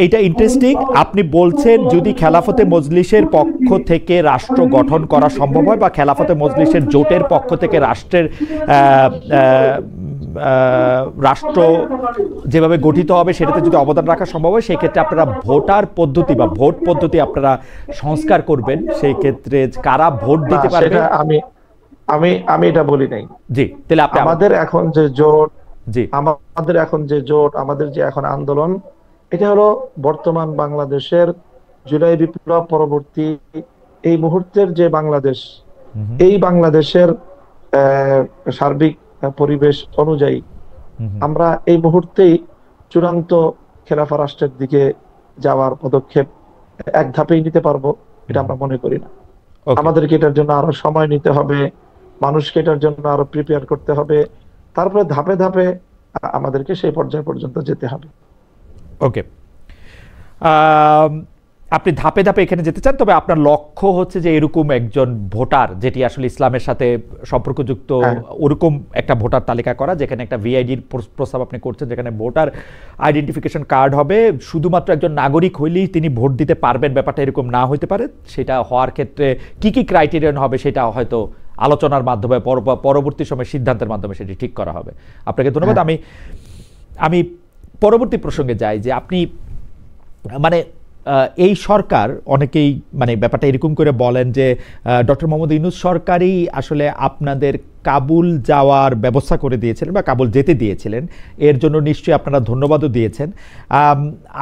এইটা ইন্টারেস্টিং। আপনি বলছেন যদি খেলাফতে মজলিসের পক্ষ থেকে রাষ্ট্র গঠন করা সম্ভব হয় বা খেলাফতে মজলিসের জোটের পক্ষ থেকে রাষ্ট্রের রাষ্ট্র যেভাবে গঠিত হবে সেটাতে যদি অবদান রাখা সম্ভব হয়, সেই ক্ষেত্রে আপনারা ভোটার পদ্ধতি বা ভোট পদ্ধতি আপনারা সংস্কার করবেন। সেই ক্ষেত্রে কারা ভোট দিতে পারবে? সেটা আমি আমি আমি এটা বলি নাই। জি, তাহলে আপনি আমাদের এখন যে জোট, জি আমাদের যে এখন আন্দোলন, এটা হলো বর্তমান বাংলাদেশের জুলাই বিপ্লব পরবর্তী এই মুহূর্তের যে বাংলাদেশ, এই বাংলাদেশের সার্বিক পরিবেশ অনুযায়ী আমরা এই মুহূর্তেই চূড়ান্ত খেলাফা রাষ্ট্রের দিকে যাওয়ার পদক্ষেপ এক ধাপেই নিতে পারবো, এটা আমরা মনে করি না। আমাদেরকে এটার জন্য আরো সময় নিতে হবে, মানুষকে এটার জন্য আরো প্রিপেয়ার করতে হবে, তারপরে ধাপে ধাপে আমাদেরকে সেই পর্যায় পর্যন্ত যেতে হবে। ওকে, আপনি ধাপে ধাপে এখানে যেতে চান, তবে আপনার লক্ষ্য হচ্ছে যে এরকম একজন ভোটার যেটি আসলে ইসলামের সাথে সম্পর্কযুক্ত, ওরকম একটা ভোটার তালিকা করা, যেখানে একটা ভিআইডির প্রস্তাব আপনি করছেন, যেখানে ভোটার আইডেন্টিফিকেশন কার্ড হবে, শুধুমাত্র একজন নাগরিক হইলেই তিনি ভোট দিতে পারবেন, ব্যাপারটা এরকম না হইতে পারে। সেটা হওয়ার ক্ষেত্রে কি কি ক্রাইটেরিয়ান হবে সেটা হয়তো আলোচনার মাধ্যমে পরবর্তী সময় সিদ্ধান্তের মাধ্যমে সেটি ঠিক করা হবে। আপনাকে ধন্যবাদ। আমি পরবর্তী প্রসঙ্গে যাই যে আপনি মানে এই সরকার, অনেকেই মানে ব্যাপারটা এরকম করে বলেন যে ডক্টর মোহাম্মদ ইউনূস সরকারই আসলে আপনাদের কাবুল যাওয়ার ব্যবস্থা করে দিয়েছিলেন বা কাবুল যেতে দিয়েছিলেন, এর জন্য নিশ্চয়ই আপনারা ধন্যবাদও দিয়েছেন।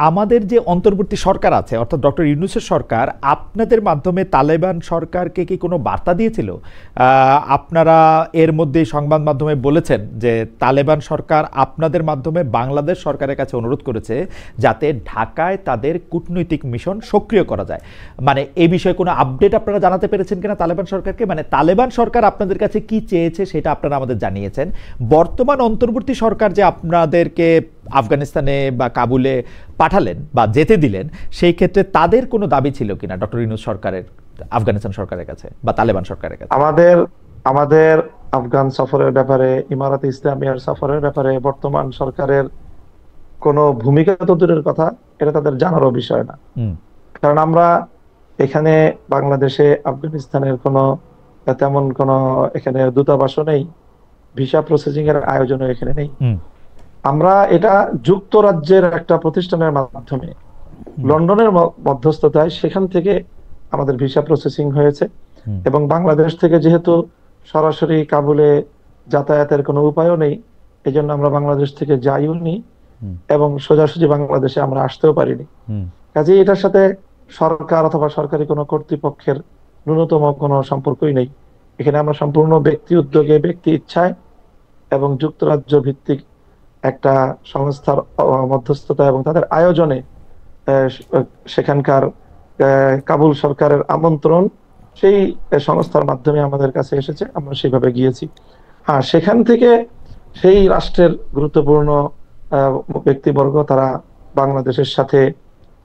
আমাদের যে অন্তর্বর্তী সরকার আছে, অর্থাৎ ডক্টর ইউনূসের সরকার, আপনাদের মাধ্যমে তালেবান সরকারকে কি কোনো বার্তা দিয়েছিল? আপনারা এর মধ্যে সংবাদ মাধ্যমে বলেছেন যে তালেবান সরকার আপনাদের মাধ্যমে বাংলাদেশ সরকারের কাছে অনুরোধ করেছে যাতে ঢাকায় তাদের কূটনৈতিক মিশন সক্রিয় করা যায়। মানে এই বিষয়ে কোনো আপডেট আপনারা জানাতে পেরেছেন কিনা তালেবান সরকারকে? মানে তালেবান সরকার আপনাদের কাছে কি চেয়েছে সেটা আপনারা আমাদের জানিয়েছেন। বর্তমান অন্তর্বর্তী সরকার যে আপনাদেরকে আফগানিস্তানে বা কাবুলে পাঠালেন বা যেতে দিলেন, সেই ক্ষেত্রে তাদের কোনো দাবি ছিল কিনা ডক্টর ইউনূস সরকারের আফগানিস্তান সরকারের কাছে বা তালেবান সরকারের কাছে? আমাদের আফগান সফরের ব্যাপারে, ইমারাতে ইসলামিয়ার সফরের ব্যাপারে বর্তমান সরকারের কোনো ভূমিকা তো দূরের কথা, এটা তাদের জানারও বিষয় না। কারণ আমরা এখানে বাংলাদেশে আফগানিস্তানের তেমন কোনো এখানে দূতাবাসও নেই, ভিসা প্রসেসিং এর আয়োজনও এখানে নেই। আমরা এটা যুক্তরাজ্যের একটা প্রতিষ্ঠানের মাধ্যমে লন্ডনের মধ্যস্থতায় সেখান থেকে আমাদের ভিসা প্রসেসিং হয়েছে, এবং বাংলাদেশ থেকে যেহেতু সরাসরি কাবুলে যাতায়াতের কোনো উপায়ও নেই, এজন্য আমরা বাংলাদেশ থেকে যাইও নি এবং সোজাসুজি বাংলাদেশে আমরা আসতেও পারিনি। কাজেই এটার সাথে সরকার অথবা সরকারি কোনো কর্তৃপক্ষের ন্যূনতম কোনো সম্পর্কই নেই। এখানে আমরা সম্পূর্ণ ব্যক্তি উদ্যোগে, ব্যক্তি ইচ্ছায় এবং যুক্তরাজ্য ভিত্তিক একটা সংস্থার মধ্যস্থতা এবং তাদের আয়োজনে সেখানকার কাবুল সরকারের আমন্ত্রণ সেই সংস্থার মাধ্যমে আমাদের কাছে এসেছে, আমরা সেভাবে গিয়েছি। সেখান থেকে সেই রাষ্ট্রের গুরুত্বপূর্ণ ব্যক্তিবর্গ তারা বাংলাদেশের সাথে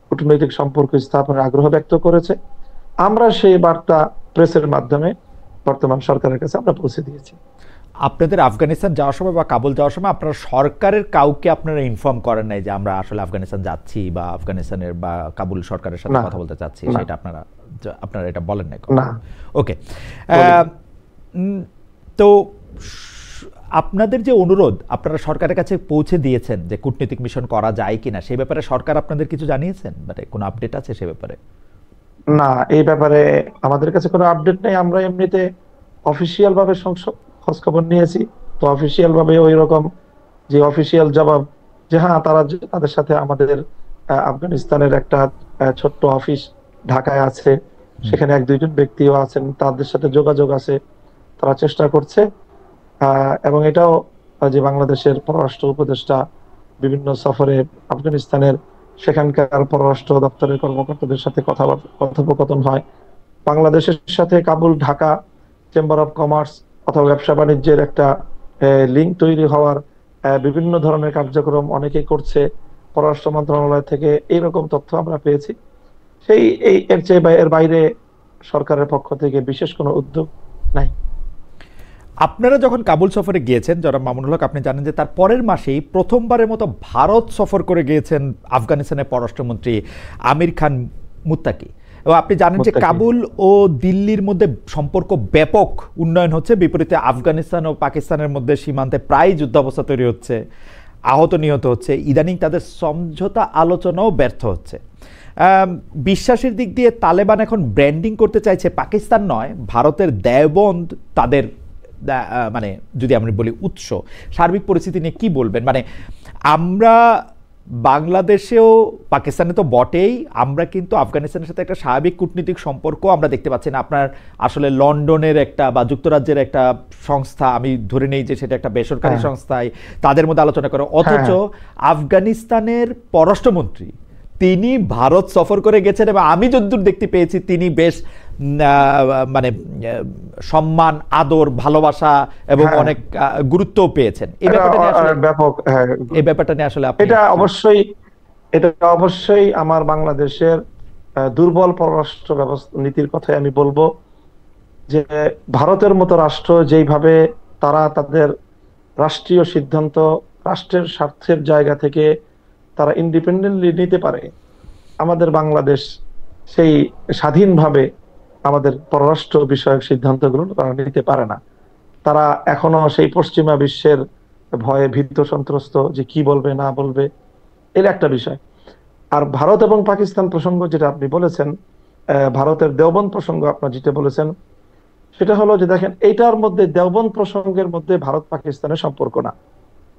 কূটনৈতিক সম্পর্ক স্থাপনের আগ্রহ ব্যক্ত করেছে। আমরা সেই বার্তা প্রেসের মাধ্যমে বর্তমান সরকারের কাছে আমরা পৌঁছে দিয়েছি। আপনাদের আফগানিস্তান যাওয়ার সময় বা কাবুল যাওয়ার সময় আপনারা সরকারের কাউকে আপনারা ইনফর্ম করেন নাই যে আমরা আসলে আফগানিস্তান যাচ্ছি বা আফগানিস্তানের বা কাবুল সরকারের সাথে কথা বলতে চাচ্ছি? সেটা আপনারা এটা বলেন নাই? না। ওকে, তো আপনাদের যে অনুরোধ আপনারা সরকারের কাছে পৌঁছে দিয়েছেন যে কূটনৈতিক মিশন করা যায় কিনা, সেই ব্যাপারে সরকার আপনাদের কিছু জানিয়েছেন? মানে কোনো আপডেট আছে সে ব্যাপারে? না, এই ব্যাপারে আমাদের কাছে কোনো আপডেট নেই। আমরা এমনিতে অফিসিয়াল ভাবে খোঁজ খবর নিয়েছি, তো অফিসিয়াল ভাবে ওই রকম যে অফিসিয়াল জবাব যে হ্যাঁ তাদের সাথে আমাদের আফগানিস্তানের একটা ছোট্ট অফিস ঢাকায় আছে, সেখানে এক দুইজন ব্যক্তিও আছেন, তাদের সাথে যোগাযোগ আছে, তারা চেষ্টা করছে। এবং এটাও যে বাংলাদেশের পররাষ্ট্র উপদেষ্টা বিভিন্ন সফরে আফগানিস্তানের সেখানকার পররাষ্ট্র দপ্তরের কর্মকর্তাদের সাথে কথোপকথন হয়। বাংলাদেশের সাথে Kabul Dhaka chamber of commerce অথবা ব্যবসা বাণিজ্যের একটা লিঙ্ক তৈরি হওয়ার বিভিন্ন ধরনের কার্যক্রম অনেকেই করছে। পররাষ্ট্র মন্ত্রণালয় থেকে এইরকম তথ্য আমরা পেয়েছি। এর বাইরে সরকারের পক্ষ থেকে বিশেষ কোনো উদ্যোগ নাই। আপনারা যখন কাবুল সফরে গিয়েছেন জনাব মামুনুল হক, আপনি জানেন যে তার পরের মাসেই প্রথমবারের মতো ভারত সফর করে গিয়েছেন আফগানিস্তানের পররাষ্ট্রমন্ত্রী আমির খান মুত্তাকি। এবং আপনি জানেন যে কাবুল ও দিল্লির মধ্যে সম্পর্ক ব্যাপক উন্নয়ন হচ্ছে, বিপরীতে আফগানিস্তান ও পাকিস্তানের মধ্যে সীমান্তে প্রায় যুদ্ধাবস্থা তৈরি হচ্ছে, আহত নিহত হচ্ছে, ইদানিং তাদের সমঝোতা আলোচনাও ব্যর্থ হচ্ছে। বিশ্বাসের দিক দিয়ে তালেবান এখন ব্র্যান্ডিং করতে চাইছে পাকিস্তান নয়, ভারতের দেওবন্দ তাদের মানে যদি আমরা বলি উৎস। সার্বিক পরিস্থিতি নিয়ে কি বলবেন? মানে আমরা বাংলাদেশেও, পাকিস্তানে তো বটেই, আমরা কিন্তু আফগানিস্তানের সাথে একটা স্বাভাবিক কূটনীতিক সম্পর্ক আমরা দেখতে পাচ্ছি না। আপনার আসলে লন্ডনের একটা বা যুক্তরাজ্যের একটা সংস্থা, আমি ধরে নেই যে সেটা একটা বেসরকারি সংস্থায়, তাদের মধ্যে আলোচনা করে, অথচ আফগানিস্তানের পররাষ্ট্রমন্ত্রী তিনি ভারত সফর করে গেছেন এবং আমি যতদূর দেখতে পেয়েছি তিনি বেশ মানে সম্মান, আদর, ভালোবাসা এবং অনেক গুরুত্বও পেয়েছেন। এই ব্যাপারটা নিয়ে আসলে এটা অবশ্যই আমার বাংলাদেশের দুর্বল পররাষ্ট্র ব্যবস্থা নীতির কথাই আমি বলবো, যে ভারতের মতো রাষ্ট্র যেইভাবে তারা তাদের রাষ্ট্রীয় সিদ্ধান্ত রাষ্ট্রের স্বার্থের জায়গা থেকে তারা ইন্ডিপেন্ডেন্টলি নিতে পারে, আমাদের বাংলাদেশ সেই স্বাধীনভাবে আমাদের পররাষ্ট্র বিষয়ক সিদ্ধান্তগুলো তারা নিতে পারে না। তারা এখনো সেই পশ্চিমা বিশ্বের ভয়ে ভীত সন্ত্রস্ত, যে কি বলবে না বলবে, এর একটা বিষয়। আর ভারত এবং পাকিস্তান প্রসঙ্গ যেটা আপনি বলেছেন, ভারতের দেওবন্দ প্রসঙ্গ আপনার যেটা বলেছেন, সেটা হলো যে দেখেন, এইটার মধ্যে দেওবন্দ প্রসঙ্গের মধ্যে ভারত পাকিস্তানের সম্পর্ক না।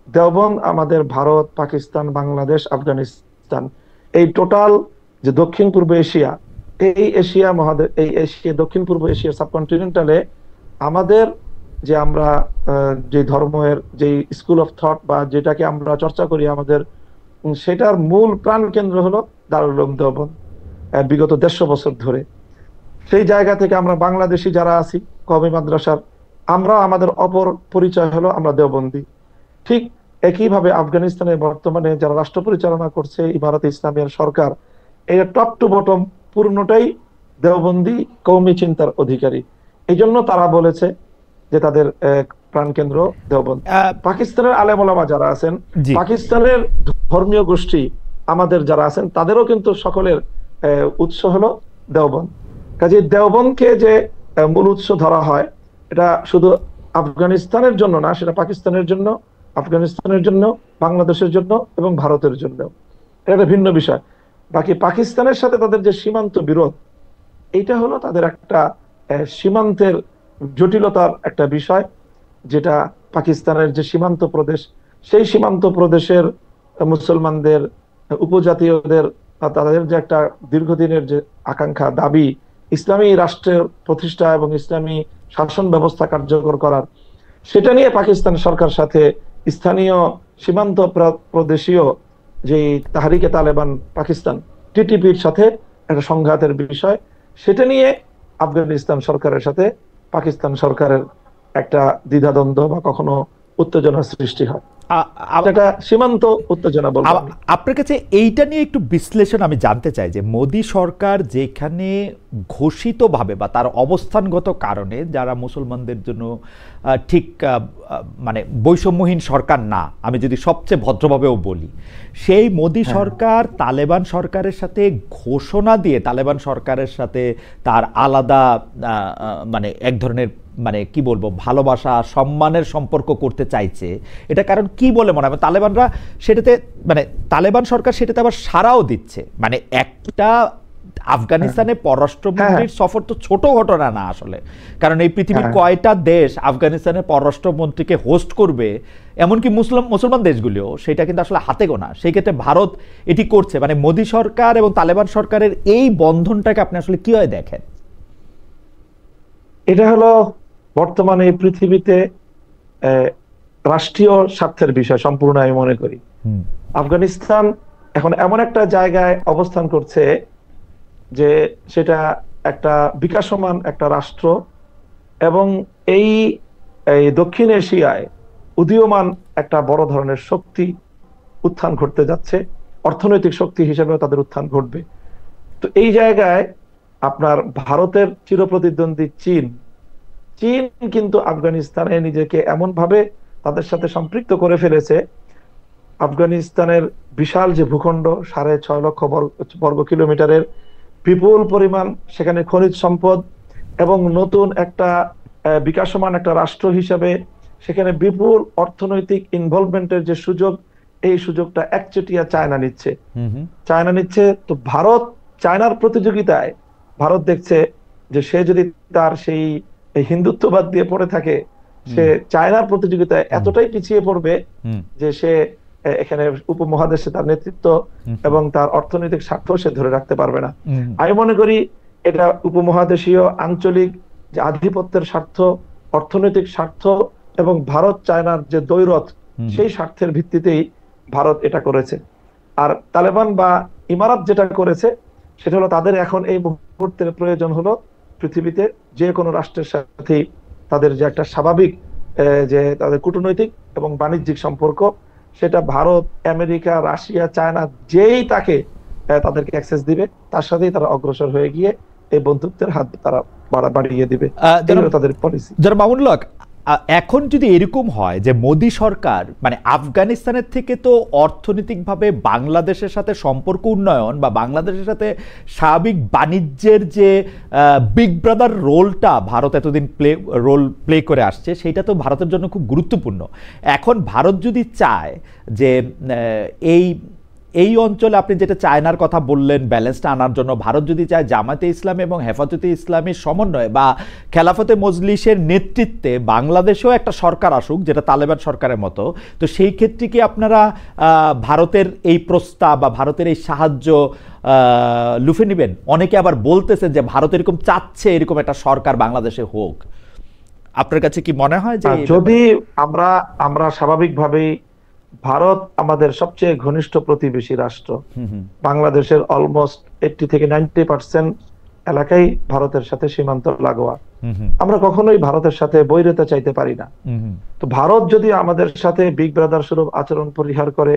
দেওবন্দ আমাদের ভারত, পাকিস্তান, বাংলাদেশ, আফগানিস্তান, এই টোটাল যে দক্ষিণ পূর্ব এশিয়া, এই এশিয়া মহাদেশ, এই এশিয়া দক্ষিণ পূর্ব এশিয়া সাবকন্টিনেন্টালে আমাদের যে আমরা যে ধর্মের যে স্কুল অফ থট বা যেটাকে আমরা চর্চা করি আমাদের, সেটার মূল প্রাণ কেন্দ্র হলো দারুল উলুম দেওবন্দ বিগত 150 বছর ধরে। সেই জায়গা থেকে আমরা বাংলাদেশি যারা আছি কওমি মাদ্রাসার, আমরা আমাদের অপর পরিচয় হলো আমরা দেওবন্দি। ঠিক একইভাবে আফগানিস্তানে বর্তমানে যারা রাষ্ট্র পরিচালনা করছে ইমারতে ইসলামিয়ার সরকার, এটা টপ টু বটম পূর্ণটাই দেওবন্দি কওমি চিন্তার অধিকারী। এই জন্য তারা বলেছে যে তাদের প্রাণকেন্দ্র দেওবন্দ। পাকিস্তানের আলেম ওলামা যারা আছেন, পাকিস্তানের ধর্মীয় গোষ্ঠী আমাদের যারা আছেন, তাদেরও কিন্তু সকলের উৎস হলো দেওবন্দ। কাজে দেওবন্দকে যে মূল উৎস ধরা হয়, এটা শুধু আফগানিস্তানের জন্য না, সেটা পাকিস্তানের জন্য, আফগানিস্তানের জন্য, বাংলাদেশের জন্য এবং ভারতের জন্য। এটা ভিন্ন বিষয়। বাকি পাকিস্তানের সাথে তাদের যে সীমান্ত বিরোধ, এইটা হলো তাদের একটা সীমান্তের জটিলতার একটা বিষয়, যেটা পাকিস্তানের যে সীমান্ত প্রদেশ, সেই সীমান্ত প্রদেশের মুসলমানদের, উপজাতীয়দের, তাদের যে একটা দীর্ঘদিনের যে আকাঙ্ক্ষা, দাবি ইসলামী রাষ্ট্রের প্রতিষ্ঠা এবং ইসলামী শাসন ব্যবস্থা কার্যকর করার, সেটা নিয়ে পাকিস্তান সরকার সাথে স্থানীয় সীমান্ত প্রদেশীয় যে তাহরিকে তালেবান পাকিস্তান টিটিপির সাথে একটা সংঘাতের বিষয়, সেটা নিয়ে আফগানিস্তান সরকারের সাথে পাকিস্তান সরকারের একটা দ্বিধাদ্বন্দ্ব বা কখনো উত্তেজনার সৃষ্টি হয়। সীমান্ত উত্তেজনা বলবো। আপনার কাছে এইটা নিয়ে একটু বিশ্লেষণ আমি জানতে চাই, যে মোদী সরকার যেখানে ঘোষিতভাবে বা তার অবস্থানগত কারণে যারা মুসলমানদের জন্য ঠিক মানে বৈষম্যহীন সরকার না, আমি যদি সবচেয়ে ভদ্রভাবেও বলি, সেই মোদী সরকার তালেবান সরকারের সাথে ঘোষণা দিয়ে তালেবান সরকারের সাথে তার আলাদা মানে এক ধরনের মানে কি বলবো ভালোবাসা সম্মানের সম্পর্ক করতে চাইছে। এটা কারণ কি বলে মনে হয়? তালেবানরা সেটাতে মানে তালেবান সরকার সেটাতে আবার সাড়াও দিচ্ছে। মানে একটা আফগানিস্তানে পররাষ্ট্রমন্ত্রীর সফর তো ছোট ঘটনা না আসলে, কারণ এই পৃথিবীর কয়টা দেশ আফগানিস্তানের পররাষ্ট্রমন্ত্রীকে হোস্ট করবে, এমনকি মুসলমান দেশগুলিও, সেটা কিন্তু আসলে হাতে গোনা। সেই ক্ষেত্রে ভারত এটি করছে, মানে মোদী সরকার এবং তালেবান সরকারের এই বন্ধনটাকে আপনি আসলে কিভাবে দেখেন? এটা হলো বর্তমানে এই পৃথিবীতে রাষ্ট্রীয় স্বার্থের বিষয় সম্পূর্ণ, আমি মনে করি। আফগানিস্তান এখন এমন একটা জায়গায় অবস্থান করছে যে সেটা একটা বিকাশমান একটা রাষ্ট্র, এবং এই দক্ষিণ এশিয়ায় উদীয়মান একটা বড় ধরনের শক্তি উত্থান ঘটতে যাচ্ছে, অর্থনৈতিক শক্তি হিসেবেও তাদের উত্থান ঘটবে। তো এই জায়গায় আপনার ভারতের চিরপ্রতিদ্বন্দ্বী চীন কিন্তু আফগানিস্তানে নিজেকে এমন ভাবে তাদের সাথে সম্পৃক্ত করে ফেলেছে, আফগানিস্তানের বিশাল যে ভূখণ্ড 6.5 লক্ষ বর্গ কিলোমিটারের, বিপুল পরিমাণ সেখানে খনিজ সম্পদ, এবং নতুন একটা বিকাশমান একটা রাষ্ট্র হিসেবে সেখানে বিপুল অর্থনৈতিক ইনভলভমেন্টের যে সুযোগ, এই সুযোগটা একচেটিয়া চায়না নিচ্ছে। তো ভারত চায়নার প্রতিযোগিতায়, ভারত দেখছে যে সে যদি তার সেই হিন্দুত্ববাদ দিয়ে পড়ে থাকে, সে চায়নার প্রতিযোগিতায় এতটাই পিছিয়ে পড়বে যে সে এখানে উপমহাদেশে তার নেতৃত্ব এবং তার অর্থনৈতিক স্বার্থ সে ধরে রাখতে পারবে না। আমি মনে করি এটা উপমহাদেশীয় আঞ্চলিক যে আধিপত্যের স্বার্থ, অর্থনৈতিক স্বার্থ এবং ভারত চায়নার যে দ্বৈরথ, সেই স্বার্থের ভিত্তিতেই ভারত এটা করেছে। আর তালেবান বা ইমারাত যেটা করেছে সেটা হলো তাদের এখন এই মুহূর্তের প্রয়োজন হলো পৃথিবীতে যে কোনো রাষ্ট্রের সাথে তাদের যে একটা স্বাভাবিক যে তাদের কূটনৈতিক এবং বাণিজ্যিক সম্পর্ক, সেটা ভারত, আমেরিকা, রাশিয়া, চায়না যেই তাকে তাদেরকে অ্যাক্সেস দিবে, তার সাথেই তারা অগ্রসর হয়ে গিয়ে এই বন্ধুত্বের হাত তারা বাড়িয়ে দিবে, তাদের পলিসি। যারা মামুনুল হক, এখন যদি এরকম হয় যে মোদী সরকার মানে আফগানিস্তানের থেকে তো অর্থনৈতিকভাবে বাংলাদেশের সাথে সম্পর্ক উন্নয়ন বা বাংলাদেশের সাথে স্বাভাবিক বাণিজ্যের যে বিগ ব্রাদার রোলটা ভারত এতদিন প্লে করে আসছে, সেইটা তো ভারতের জন্য খুব গুরুত্বপূর্ণ। এখন ভারত যদি চায় যে এই অঞ্চলে আপনি যেটা চায়নার কথা বললেন ব্যালেন্সটা আনার জন্য, ভারত যদি চায় জামায়াতে ইসলামী এবং হেফাজতে ইসলামীর সমন্বয়ে বা খেলাফতে মজলিসের নেতৃত্বে বাংলাদেশেও একটা সরকার আসুক যেটা তালেবান সরকারের মতো, তো সেই ক্ষেত্রে কি আপনারা ভারতের এই প্রস্তাব বা ভারতের এই সাহায্য লুফে নেবেন? অনেকে আবার বলতেছেন যে ভারত এরকম চাচ্ছে এরকম একটা সরকার বাংলাদেশে হোক। আপনার কাছে কি মনে হয় যে যদি আমরা স্বাভাবিকভাবেই, ভারত আমাদের সবচেয়ে ঘনিষ্ঠ প্রতিবেশী রাষ্ট্র, বাংলাদেশের অলমোস্ট 80 থেকে 90% এলাকাই ভারতের সাথে সীমান্ত লাগোয়া, আমরা কখনোই ভারতের সাথে বৈরিতা চাইতে পারি না। তো ভারত যদি আমাদের সাথে বিগ ব্রাদার স্বরূপ আচরণ পরিহার করে,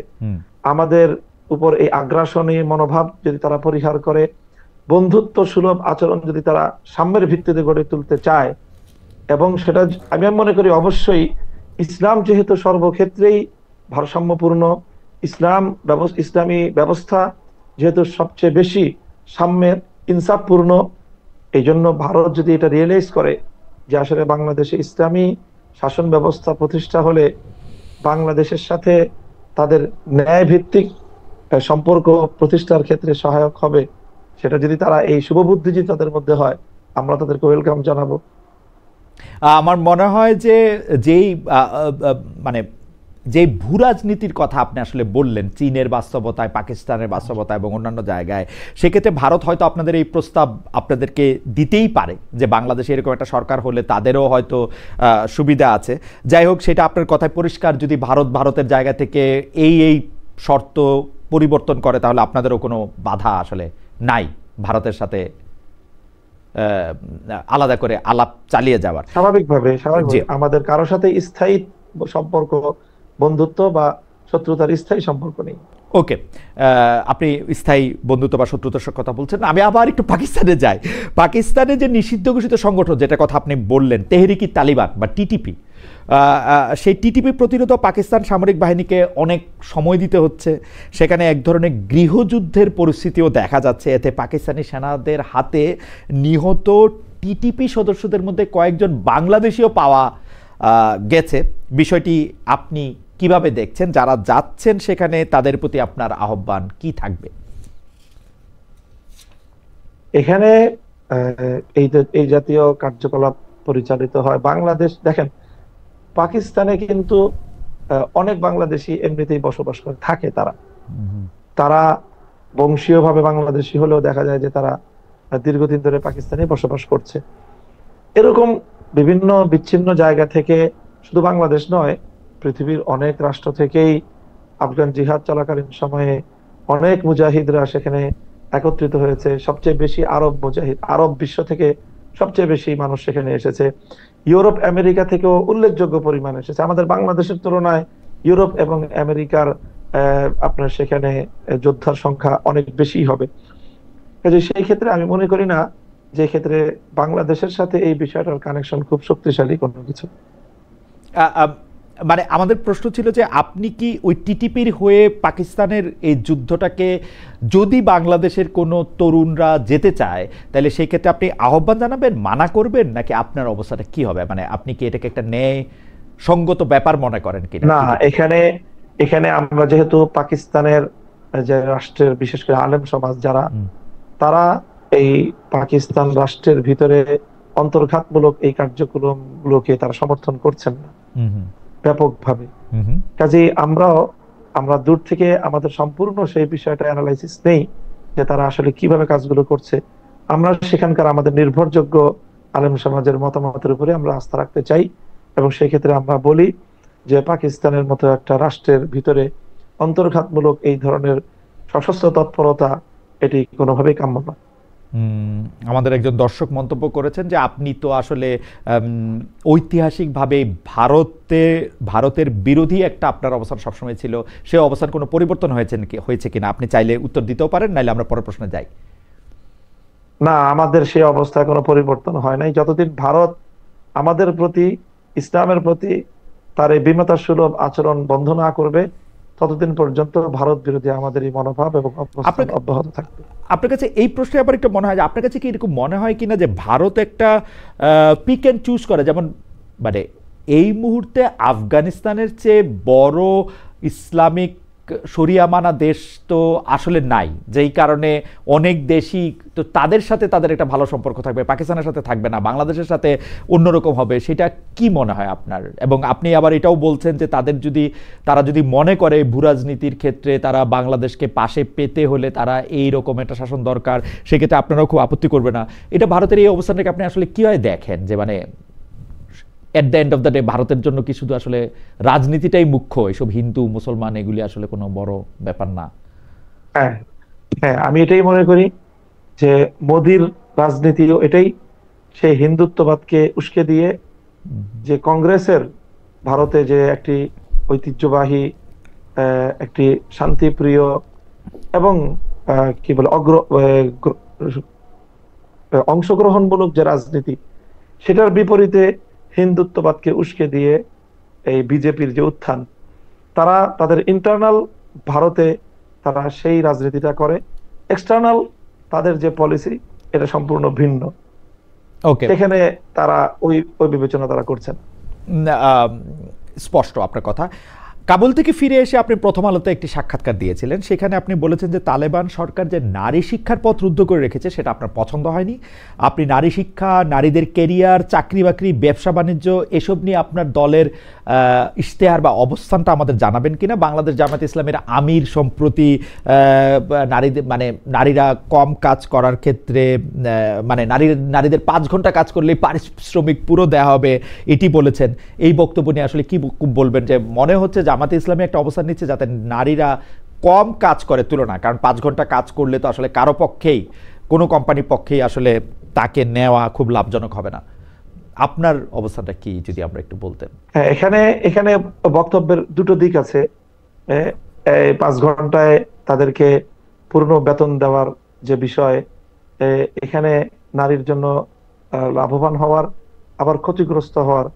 আমাদের উপর এই আগ্রাসনী মনোভাব যদি তারা পরিহার করে, বন্ধুত্ব সুলভ আচরণ যদি তারা সাম্যের ভিত্তিতে গড়ে তুলতে চায়, এবং সেটা আমি মনে করি অবশ্যই ইসলাম যেহেতু সর্বক্ষেত্রেই ভারসাম্যপূর্ণ, ইসলামী ব্যবস্থা যেহেতু সবচেয়ে বেশি সাম্যের ইনসাফপূর্ণ, এই জন্য ভারত যদি এটা রিয়েলাইজ করে যে আসলে বাংলাদেশে ইসলামী শাসন ব্যবস্থা প্রতিষ্ঠা হলে বাংলাদেশের সাথে তাদের ন্যায় ভিত্তিক সম্পর্ক প্রতিষ্ঠার ক্ষেত্রে সহায়ক হবে, সেটা যদি তারা এই শুভবুদ্ধি যদি তাদের মধ্যে হয়, আমরা তাদেরকে ওয়েলকাম জানাবো। আমার মনে হয় যে যেই মানে যে ভূ রাজনীতির কথা আপনি আসলে বললেন, চীনের বাস্তবতায়, পাকিস্তানের বাস্তবতায় এবং অন্যান্য জায়গায়, সেক্ষেত্রে ভারত হয়তো আপনাদের এই প্রস্তাব আপনাদেরকে দিতেই পারে যে বাংলাদেশে এরকম একটা সরকার হলে তাদেরও হয়তো সুবিধা আছে। যাই হোক, সেটা আপনার কথায় পরিষ্কার, যদি ভারতের জায়গা থেকে এই শর্ত পরিবর্তন করে তাহলে আপনাদেরও কোনো বাধা আসলে নাই ভারতের সাথে আলাদা করে আলাপ চালিয়ে যাওয়ার। স্বাভাবিকভাবে আমাদের কারোর সাথে স্থায়ী সম্পর্ক, বন্ধুত্ব বা শত্রুতার স্থায়ী সম্পর্ক নেই। ওকে, আপনি স্থায়ী বন্ধুত্ব বা শত্রুতার কথা বলছেন। আমি আবার একটু পাকিস্তানে যাই। পাকিস্তানে যে নিষিদ্ধ ঘোষিত সংগঠন যেটা কথা আপনি বললেন, তেহরিকি তালিবান বা টিটিপি, সেই টিটিপি প্রতিরোধ পাকিস্তান সামরিক বাহিনীকে অনেক সময় দিতে হচ্ছে। সেখানে এক ধরনের গৃহযুদ্ধের পরিস্থিতিও দেখা যাচ্ছে। এতে পাকিস্তানি সেনাদের হাতে নিহত টিটিপি সদস্যদের মধ্যে কয়েকজন বাংলাদেশিও পাওয়া গেছে। বিষয়টি আপনি কিভাবে দেখছেন? যারা যাচ্ছেন সেখানে তাদের প্রতি আপনার আহ্বান কি থাকবে? এখানে এই জাতীয় কার্যকলাপ পরিচালিত হয় বাংলাদেশ। দেখেন, পাকিস্তানে কিন্তু অনেক বাংলাদেশি এমনিতেই বসবাস করে থাকে। তারা হুম, তারা বংশীয়ভাবে বাংলাদেশি হলেও দেখা যায় যে তারা দীর্ঘদিন ধরে পাকিস্তানে বসবাস করছে। এরকম বিভিন্ন বিচ্ছিন্ন জায়গা থেকে, শুধু বাংলাদেশ নয়, পৃথিবীর অনেক রাষ্ট্র থেকেই আফগান জিহাদ চলাকালীন সময়ে অনেক মুজাহিদরা সেখানে একত্রিত হয়েছে। সবচেয়ে বেশি আরব মুজাহিদ, আরব বিশ্ব থেকে সবচেয়ে বেশি মানুষ সেখানে এসেছে। ইউরোপ আমেরিকা থেকেও উল্লেখযোগ্য পরিমাণ এসেছে। আমাদের বাংলাদেশের তুলনায় ইউরোপ এবং আমেরিকার আপনার সেখানে যোদ্ধার সংখ্যা অনেক বেশি হবে। কাজে সেই ক্ষেত্রে আমি মনে করি না যে ক্ষেত্রে বাংলাদেশের সাথে এই বিষয়টার কানেকশন খুব শক্তিশালী কোনো কিছু। আ- আ- মানে আমাদের প্রশ্ন ছিল যে আপনি কি ওই টিটিপির হয়ে পাকিস্তানের এই যুদ্ধটাকে, যদি বাংলাদেশের কোনো তরুণরা যেতে চায় তাহলে সেই ক্ষেত্রে আপনি আহ্বান জানাবেন, মানা করবেন, নাকি আপনার অবস্থাটা কি হবে? মানে আপনি কি এটাকে একটা ন্যায় সঙ্গত ব্যাপার মনে করেন কিনা না, টিটিপি? এখানে এখানে আমরা যেহেতু পাকিস্তানের যে রাষ্ট্রের বিশেষ করে আলেম সমাজ যারা, হুম, তারা এই পাকিস্তান রাষ্ট্রের ভিতরে অন্তর্ঘাতমূলক এই কার্যক্রম গুলোকে তারা সমর্থন করছেন না হুম, হুম, ব্যাপকভাবে। হুম, হুম, কাজেই আমরা দূর থেকে আমাদের সম্পূর্ণ সেই বিষয়টা অ্যানালাইসিস নেই যে তারা আসলে কিভাবে কাজগুলো করছে। আমরা সেখানকার আমাদের নির্ভরযোগ্য আলেম সমাজের মতামতের উপরে আমরা আস্থা রাখতে চাই, এবং সেই ক্ষেত্রে আমরা বলি যে পাকিস্তানের মতো একটা রাষ্ট্রের ভিতরে অন্তর্ঘাতমূলক এই ধরনের সশস্ত্র তৎপরতা এটি কোনোভাবেই কাম্য নয়। আমাদের একজন দর্শক মন্তব্য করেছেন যে আপনি তো আসলে ঐতিহাসিকভাবে ভারতের বিরোধী একটা আপনার অবস্থান সবসময় ছিল, সে অবস্থান কোনো পরিবর্তন হয়েছে কিনা আপনি চাইলে উত্তর দিতেও পারেন, নাইলে আমরা পরের প্রশ্নে যাই। না, আমাদের সেই অবস্থায় কোনো পরিবর্তন হয় নাই। যতদিন ভারত আমাদের প্রতি, ইসলামের প্রতি তার এই বিমতা সুলভ আচরণ বন্ধ না করবে, ততদিন পর্যন্ত ভারত বিরোধী আমাদের এই মনোভাব এবং অবস্থান আপনার অব্যাহত থাকবে। আপনার কাছে এই প্রশ্নে আবার একটু মনে হয় যে আপনার কাছে কি এরকম মনে হয় কিনা যে ভারত একটা পিক অ্যান্ড চুজ করে, যেমন মানে এই মুহূর্তে আফগানিস্তানের চেয়ে বড় ইসলামিক শরিয়া মানা দেশ তো আসলে নাই, যেই কারণে অনেক দেশই তো তাদের সাথে তাদের একটা ভালো সম্পর্ক থাকবে, পাকিস্তানের সাথে থাকবে না, বাংলাদেশের সাথে অন্যরকম হবে। সেটা কি মনে হয় আপনার? এবং আপনি আবার এটাও বলছেন যে তারা যদি মনে করে ভূরাজনীতির ক্ষেত্রে তারা বাংলাদেশকে পাশে পেতে হলে তারা এই রকম একটা শাসন দরকার, সেক্ষেত্রে আপনারাও খুব আপত্তি করবে না। এটা ভারতের এই অবস্থানটাকে আপনি আসলে কিভাবে দেখেন, যে মানে at the end of the day ভারতের জন্য কি শুধু আসলে রাজনীতিটাই মুখ্য, এসব হিন্দু মুসলমান এগুলি আসলে কোনো বড় ব্যাপার না? হ্যাঁ, হ্যাঁ, আমি এটাই মনে করি যে মোদির রাজনীতিও এটাই। সেই হিন্দুত্ববাদকে উস্কে দিয়ে যে কংগ্রেসের ভারতে যে একটি ঐতিহ্যবাহী একটি শান্তিপ্রিয় এবং কি বলে অংশগ্রহণমূলক যে রাজনীতি, সেটার বিপরীতে হিন্দুত্ববাদকে উস্কে দিয়ে এই বিজেপির যে উত্থান, তারা তাদের ইন্টারনাল ভারতে তারা সেই রাজনীতিটা করে। এক্সটার্নাল তাদের যে পলিসি, এটা সম্পূর্ণ ভিন্ন। ওকে, সেখানে তারা ওই ওই বিবেচনা তারা করছেন। স্পষ্ট আপনার কথা। কাবুল থেকে ফিরে এসে আপনি প্রথম আলোতে একটি সাক্ষাৎকার দিয়েছিলেন, সেখানে আপনি বলেছেন যে তালেবান সরকার যে নারী শিক্ষার পথ রুদ্ধ করে রেখেছে সেটা আপনার পছন্দ হয়নি। আপনি নারী শিক্ষা, নারীদের কেরিয়ার, চাকরি বাকরি, ব্যবসা বাণিজ্য এসব নিয়ে আপনার দলের ইশতেহার বা অবস্থানটা আমাদের জানাবেন কিনা? বাংলাদেশ জামায়াত ইসলামের আমির সম্প্রতি নারীরা কম কাজ করার ক্ষেত্রে মানে নারীদের 5 ঘন্টা কাজ করলেই পারিশ্রমিক পুরো দেওয়া হবে এটি বলেছেন। এই বক্তব্য নিয়ে আসলে কি বলবেন? যে মনে হচ্ছে জামাতে ইসলামী একটা অবস্থান নিচ্ছে যাতে নারীরা কম কাজ করে তুলনা, কারণ 5 ঘন্টা কাজ করলে তো আসলে কারো পক্ষেই, কোনো কোম্পানির পক্ষেই আসলে তাকে নেওয়া খুব লাভজনক হবে না। আপনার অবস্থাটা কি যদি আমরা একটু বলতেন? হ্যাঁ, এখানে এখানে বক্তব্যের দুটো দিক আছে। এ- এই 5 ঘন্টায় তাদেরকে পূর্ণ বেতন দেওয়ার যে বিষয়, এখানে নারীর জন্য লাভবান হওয়ার আবার ক্ষতিগ্রস্ত হওয়ার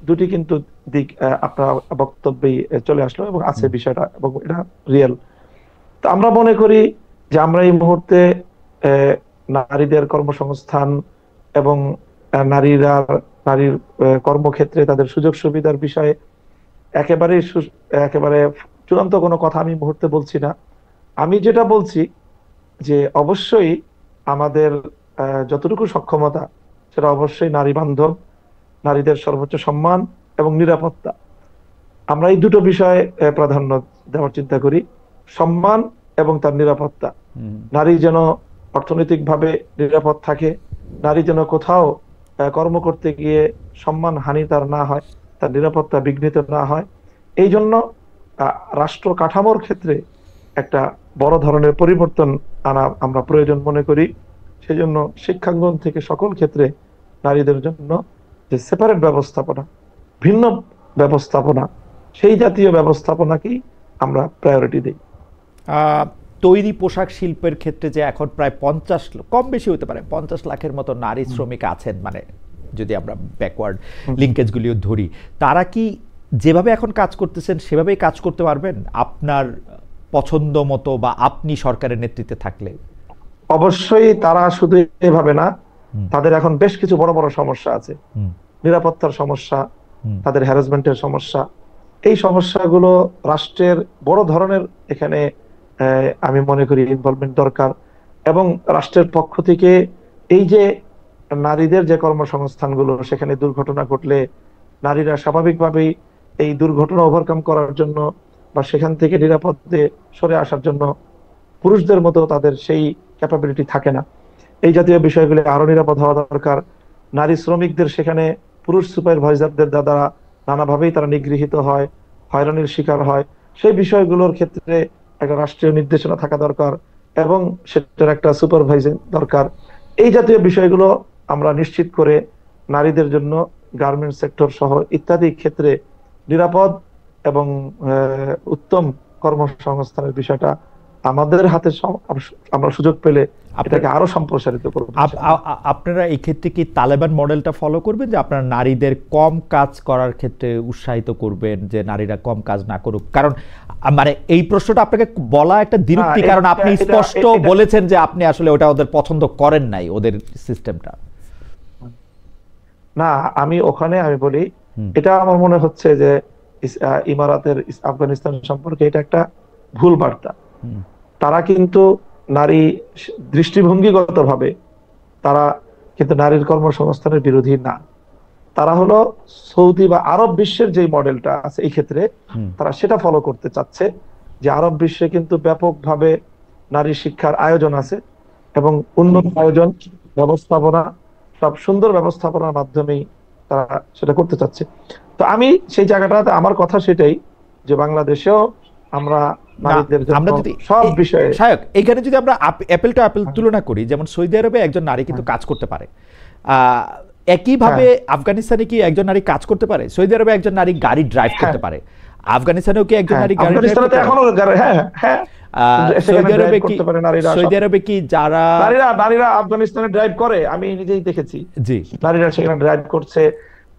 দুটি কিন্তু দিক আপনার বক্তব্যেই চলে আসলো এবং আছে হুম, বিষয়টা, এবং এটা রিয়েল। তো আমরা মনে করি যে আমরা এই মুহূর্তে আহ, নারীদের কর্মসংস্থান এবং নারীরা নারীর কর্মক্ষেত্রে তাদের সুযোগ সুবিধার বিষয়ে একেবারে একেবারে চূড়ান্ত কোনো কথা আমি এই মুহূর্তে বলছি না। আমি যেটা বলছি যে অবশ্যই আমাদের যতটুকু সক্ষমতা সেটা অবশ্যই নারী বান্ধব, নারীদের সর্বোচ্চ সম্মান এবং নিরাপত্তা। আমরা এই দুটো বিষয়ে প্রাধান্য দেওয়ার চিন্তা করি, সম্মান এবং তার নিরাপত্তা। নারী যেন অর্থনৈতিকভাবে নিরাপদ থাকে, নারী যেন কোথাও কর্ম করতে গিয়ে সম্মান হানি তার না হয়, তার নিরাপত্তা বিঘ্নিত না হয়। এই জন্য রাষ্ট্র কাঠামোর ক্ষেত্রে একটা বড় ধরনের পরিবর্তন আনা আমরা প্রয়োজন মনে করি। সেজন্য শিক্ষাঙ্গন থেকে সকল ক্ষেত্রে নারীদের জন্য যে সেপারেট ব্যবস্থাপনা, ভিন্ন ব্যবস্থাপনা, সেই জাতীয় ব্যবস্থাপনাকেই আমরা প্রায়োরিটি দিই। তৈরি পোশাক শিল্পের ক্ষেত্রে যে এখন প্রায় 50, কম বেশি হতে পারে, 50 লাখের মতো নারী শ্রমিক আছেন, মানে যদি আমরা ব্যাকওয়ার্ড লিঙ্কেজগুলিও ধরি, তারা কি যেভাবে এখন কাজ করতেছেন সেভাবেই কাজ করতে পারবেন আপনার পছন্দ মতো বা আপনি সরকারের নেতৃত্বে থাকলে? অবশ্যই তারা শুধু এভাবে না, তাদের এখন বেশ কিছু বড় বড় সমস্যা আছে। নিরাপত্তার সমস্যা, তাদের হ্যারাসমেন্টের সমস্যা, এই সমস্যাগুলো রাষ্ট্রের বড় ধরনের এখানে আমি মনে করি ইনভলভমেন্ট দরকার। এবং রাষ্ট্রের পক্ষ থেকে এই যে নারীদের যে কর্মসংস্থানগুলো, সেখানে দুর্ঘটনা ঘটলে নারীরা স্বাভাবিকভাবেই এই দুর্ঘটনা ওভারকাম করার জন্য বা সেখান থেকে নিরাপদে সরে আসার জন্য পুরুষদের মতো তাদের সেই ক্যাপাবিলিটি থাকে না। এই জাতীয় বিষয়গুলি আরো নিরাপদ হওয়া দরকার। নারী শ্রমিকদের সেখানে পুরুষ সুপারভাইজারদের দ্বারা নানাভাবেই তারা নিগৃহীত হয়, হয়রানির শিকার হয়। সেই বিষয়গুলোর ক্ষেত্রে একটা রাষ্ট্রীয় নির্দেশনা থাকা দরকার এবং সেটার একটা সুপারভাইজিং দরকার। এই জাতীয় বিষয়গুলো আমরা নিশ্চিত করে নারীদের জন্য গার্মেন্টস সেক্টর সহ ইত্যাদি ক্ষেত্রে নিরাপদ এবং উত্তম কর্মসংস্থানের বিষয়টা আমাদের হাতে আমরা সুযোগ পেলে এটাকে আরো সম্প্রসারিত করব। আপনারা এই ক্ষেত্রে কি তালেবান মডেলটা ফলো করবেন, যে আপনারা নারীদের কম কাজ করার ক্ষেত্রে উৎসাহিত করবেন, যে নারীরা কম কাজ না করুক? কারণ মানে এই প্রশ্নটা আপনাকে বলা একটা দ্বিরুক্তি, কারণ আপনি স্পষ্ট বলেছেন যে আপনি আসলে ওটা ওদের পছন্দ করেন নাই, ওদের সিস্টেমটা। না, আমি বলি এটা আমার মনে হচ্ছে যে ইমারাতের আফগানিস্তান সম্পর্কে এটা একটা ভুল বার্তা। তারা কিন্তু নারী দৃষ্টিভঙ্গিগত ভাবে তারা কিন্তু নারীর কর্মসংস্থানের বিরোধী না। তারা হলো সৌদি বা আরব বিশ্বের যে মডেলটা আছে এই ক্ষেত্রে তারা সেটা ফলো করতে চাচ্ছে, যে আরব বিশ্বে কিন্তু ব্যাপকভাবে নারী শিক্ষার আয়োজন আছে এবং উন্নত আয়োজন, ব্যবস্থাপনা, সব সুন্দর ব্যবস্থাপনার মাধ্যমেই তারা সেটা করতে চাচ্ছে। তো আমি সেই জায়গাটাতে আমার কথা সেটাই, যে বাংলাদেশেও আমরা সব বিষয়ে এখানে যদি আমরা অ্যাপেল টু অ্যাপেল তুলনা করি, যেমন সৌদি আরবে একজন নারী কিন্তু কাজ করতে পারে, একইভাবে আফগানিস্তানে কি একজন নারী কাজ করতে পারে? সৌদি আরবে একজন নারী গাড়ি ড্রাইভ করতে পারে, আফগানিস্তানেও কি একজন নারী গাড়ি ড্রাইভ করতে পারে? সৌদি আরবে কি যারা নারীরা আফগানিস্তানে ড্রাইভ করে আমি নিজেই দেখেছি। জি, নারীরা সেখানে ড্রাইভ করছে,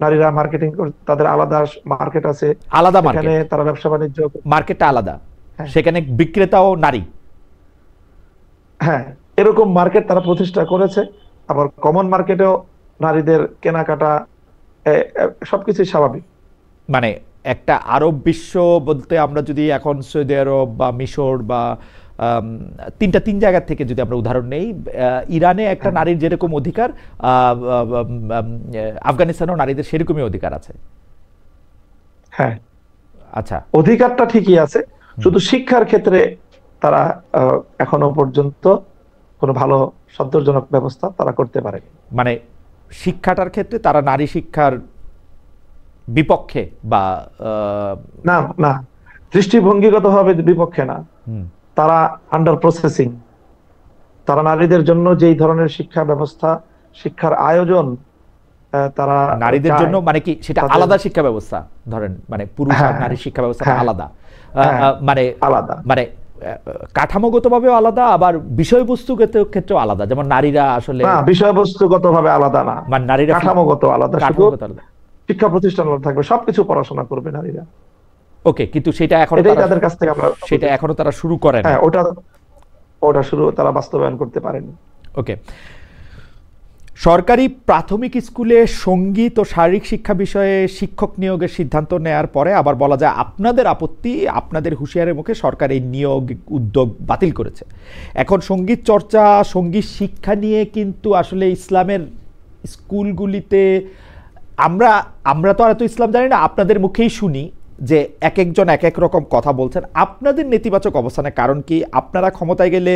নারীরা মার্কেটিং করে, তাদের আলাদা মার্কেট আছে, আলাদা মার্কেট, তারা ব্যবসা বাণিজ্য, মার্কেটটা আলাদা, সেখানে বিক্রেতাও নারী। হ্যাঁ, এরকম মার্কেট তারা প্রতিষ্ঠা করেছে। আবার কমন মার্কেটেও নারীদের কেনাকাটা সবকিছু স্বাভাবিক। মানে একটা আরব বিশ্ব বলতে আমরা যদি এখন সৌদি আরব বা মিশর বা তিন জায়গা থেকে যদি আমরা উদাহরণ নেই, ইরানে একটা নারীর যেরকম অধিকার, আফগানিস্তানেও নারীদের সেরকমই অধিকার আছে। হ্যাঁ, আচ্ছা, অধিকারটা ঠিকই আছে, শুধু শিক্ষার ক্ষেত্রে তারা এখনো পর্যন্ত কোনো ভালো সন্তোষজনক ব্যবস্থা তারা করতে পারে। মানে শিক্ষাটার ক্ষেত্রে তারা নারী শিক্ষার বিপক্ষে বা না, না, দৃষ্টিভঙ্গিগতভাবে বিপক্ষে না, তারা আন্ডার প্রসেসিং। তারা নারীদের জন্য যেই ধরনের শিক্ষা ব্যবস্থা, শিক্ষার আয়োজন তারা নারীদের জন্য, মানে কি সেটা আলাদা শিক্ষা ব্যবস্থা, ধরেন মানে পুরুষ আর নারী শিক্ষা ব্যবস্থা আলাদা, মানে আলাদা, মানে কাঠামোগতভাবেও আলাদা, আবার বিষয়বস্তুগত ক্ষেত্রেও আলাদা। যেমন নারীরা আসলে বিষয়বস্তুগতভাবে আলাদা না, মানে নারীরা কাঠামোগত আলাদা, শিক্ষা প্রতিষ্ঠান থাকবে, সবকিছু পড়াশোনা করবে নারীরা। ওকে, কিন্তু সেটা এখন তাদের কাছ থেকে আমরা, সেটা এখনো তারা শুরু করেন। হ্যাঁ, ওটা শুরু তারা বাস্তবায়ন করতে পারেনি। ওকে, সরকারি প্রাথমিক স্কুলে সঙ্গীত ও শারীরিক শিক্ষা বিষয়ে শিক্ষক নিয়োগের সিদ্ধান্ত নেয়ার পরে আবার বলা যায় আপনাদের আপত্তি, আপনাদের হুঁশিয়ারের মুখে সরকার এই নিয়োগ উদ্যোগ বাতিল করেছে। এখন সঙ্গীত চর্চা, সঙ্গীত শিক্ষা নিয়ে কিন্তু আসলে ইসলামের স্কুলগুলিতে আমরা আমরা তো আর এত ইসলাম জানি না, আপনাদের মুখেই শুনি যে এক একজন এক এক রকম কথা বলছেন। আপনাদের নেতিবাচক অবস্থানের কারণ কি? আপনারা ক্ষমতায় গেলে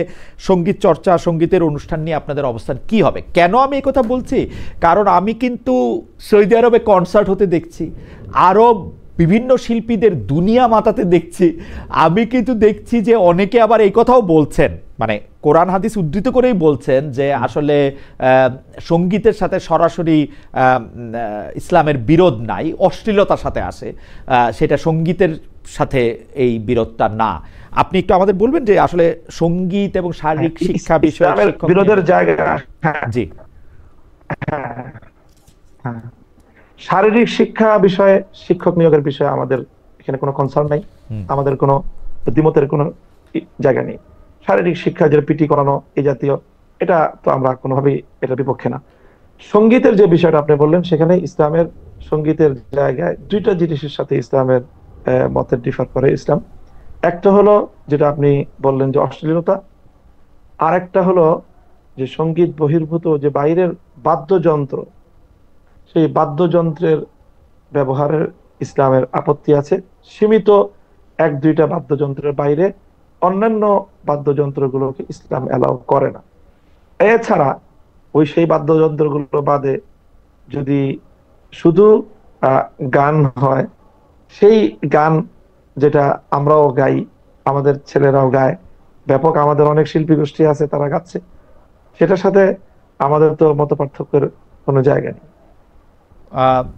সঙ্গীত চর্চা, সঙ্গীতের অনুষ্ঠান নিয়ে আপনাদের অবস্থান কি হবে? কেন আমি এই কথা বলছি? কারণ আমি কিন্তু সৌদি আরবে কনসার্ট হতে দেখছি, আরব বিভিন্ন শিল্পীদের দুনিয়া মাতাতে দেখছি। আমি কিন্তু দেখছি যে অনেকে আবার এই কথাও বলছেন, মানে কোরআন হাদিস উদ্ধৃত করেই বলছেন যে আসলে সঙ্গীতের সাথে সরাসরি ইসলামের বিরোধ নাই, অশ্লীলতার সাথে আসে, সেটা সঙ্গীতের সাথে এই বিরোধটা না। আপনি একটু আমাদের বলবেন যে আসলে সঙ্গীত এবং শারীরিক শিক্ষা বিষয়ে বিরোধের জায়গা। জি, হ্যাঁ, শারীরিক শিক্ষা বিষয়ে, শিক্ষক নিয়োগের বিষয়ে আমাদের এখানে কোনো কনসার্ন নাই, আমাদের কোনো দ্বিমতের কোনো জায়গা নেই। শারীরিক শিক্ষা, যে পিটি করানো এই জাতীয়, এটা তো আমরা কোনোভাবেই এটার বিপক্ষে না। সঙ্গীতের যে বিষয়টা আপনি বললেন, সেখানে ইসলামের সঙ্গীতের জায়গায় দুইটা জিনিসের সাথে ইসলামের মতের ডিফার করে ইসলাম। একটা হলো যেটা আপনি বললেন যে অশ্লীলতা, আর একটা হলো যে সঙ্গীত বহির্ভূত যে বাইরের বাদ্যযন্ত্র, সেই বাদ্যযন্ত্রের ব্যবহারের ইসলামের আপত্তি আছে। সীমিত এক দুইটা বাদ্যযন্ত্রের বাইরে অন্যান্য বাদ্যযন্ত্রগুলোকে ইসলাম অ্যালাউ করে না। এছাড়া ওই সেই বাদ্যযন্ত্রগুলো বাদে যদি শুধু গান হয়, সেই গান যেটা আমরাও গাই, আমাদের ছেলেরাও গায়, ব্যাপক আমাদের অনেক শিল্পী গোষ্ঠী আছে তারা গাচ্ছে, সেটার সাথে আমাদের তো মত পার্থক্যের কোনো জায়গা নেই।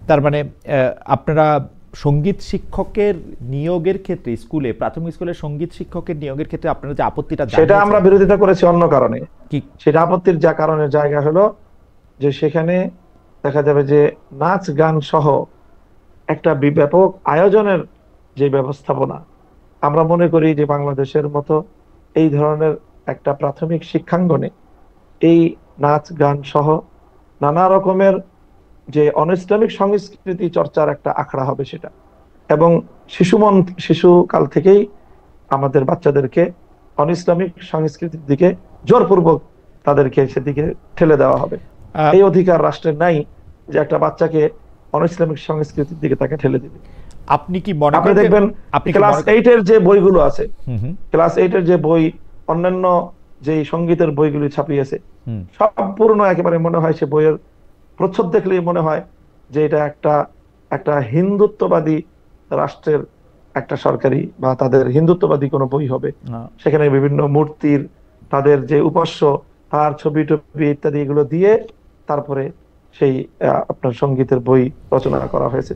তার মানে আপনারা সঙ্গীত শিক্ষকের নিয়োগের ক্ষেত্রে স্কুলে, প্রাথমিক স্কুলে সঙ্গীত শিক্ষকের নিয়োগের ক্ষেত্রে আপনারা যে আপত্তিটা, সেটা আমরা বিরোধিতা করেছি অন্য কারণে। সেটা আপত্তির যা কারণের জায়গা হলো যে সেখানে দেখা যাবে যে নাচ গান সহ একটা ব্যাপক আয়োজনের যে ব্যবস্থাপনা, আমরা মনে করি যে বাংলাদেশের মতো এই ধরনের একটা প্রাথমিক শিক্ষাঙ্গনে এই নাচ গান সহ নানা রকমের যে অনইসলামিক সংস্কৃতি চর্চার একটা আখড়া হবে সেটা, এবং শিশুকাল থেকেই আমাদের বাচ্চাদেরকে অনইসলামিক সংস্কৃতির দিকে জোরপূর্বক তাদেরকে সেদিকে ঠেলে দেওয়া হবে। এই অধিকার রাষ্ট্রের নাই যে একটা বাচ্চাকে অনইসলামিক সংস্কৃতির দিকে তাকে ঠেলে দিবে। আপনি কি মনে করেন, দেখবেন ক্লাস 8 এর যে বইগুলো আছে, ক্লাস 8 এর যে বই, অন্যান্য যে সঙ্গীতের বইগুলি ছাপিয়েছে, সম্পূর্ণ একেবারে মনে হয় সে বইয়ের প্রচ্ছদ দেখলেই মনে হয় যে এটা একটা হিন্দুত্ববাদী রাষ্ট্রের একটা সরকারি বা তাদের হিন্দুত্ববাদী কোনো বই হবে। সেখানে বিভিন্ন মূর্তির, তাদের যে উপাস্য, তার ছবি টবি ইত্যাদি এগুলো দিয়ে তারপরে সেই আপনার সঙ্গীতের বই রচনা করা হয়েছে।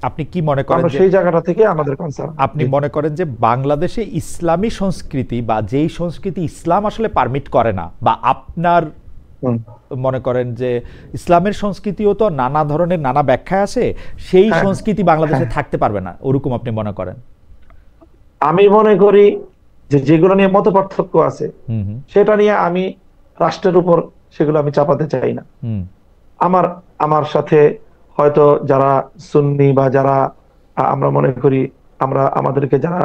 আপনি কি মনে করেন সেই জায়গাটা থেকে আমাদের কনসার্ন? আপনি মনে করেন যে বাংলাদেশে ইসলামী সংস্কৃতি বা যেই সংস্কৃতি ইসলাম আসলে পারমিট করে না, বা আপনার মনে করেন যে ইসলামের সংস্কৃতিও তো নানা ধরনের নানা ব্যাখ্যা আছে, সেই সংস্কৃতি বাংলাদেশে থাকতে পারবে না, ওরকম আপনি মনে করেন? আমি মনে করি যে যেগুলো নিয়ে মত পার্থক্য আছে সেটা নিয়ে আমি রাষ্ট্রের উপর সেগুলো আমি চাপাতে চাই না। আমার সাথে হয়তো যারা সুন্নি বা যারা আমরা মনে করি, আমাদেরকে যারা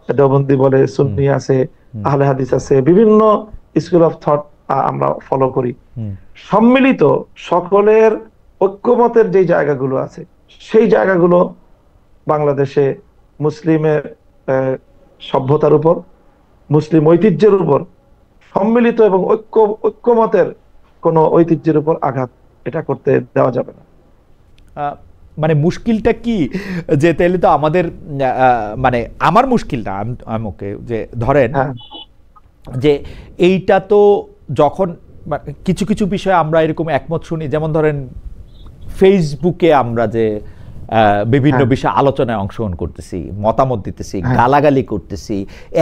দেওবন্দি বলে, সুন্নি আছে, আহলে হাদিস আছে, বিভিন্ন স্কুল অফ থট আমরা ফলো করি, সম্মিলিত সকলের ঐক্যমতের যে জায়গাগুলো আছে, সেই জায়গাগুলো বাংলাদেশে মুসলিমের সভ্যতার উপর, মুসলিম ঐতিহ্যের উপর সম্মিলিত এবং ঐক্যমতের কোন ঐতিহ্যের উপর আঘাত এটা করতে দেওয়া যাবে না। মানে মুশকিলটা কি, যে তাহলে তো আমাদের মানে আমার মুশকিলটা আমাকে যে ধরেন যে এইটা তো যখন কিছু কিছু বিষয়ে আমরা এরকম একমত শুনি, যেমন ধরেন ফেসবুকে আমরা যে বিভিন্ন বিষয়ে আলোচনায় অংশগ্রহণ করতেছি, মতামত দিতেছি, গালাগালি করতেছি,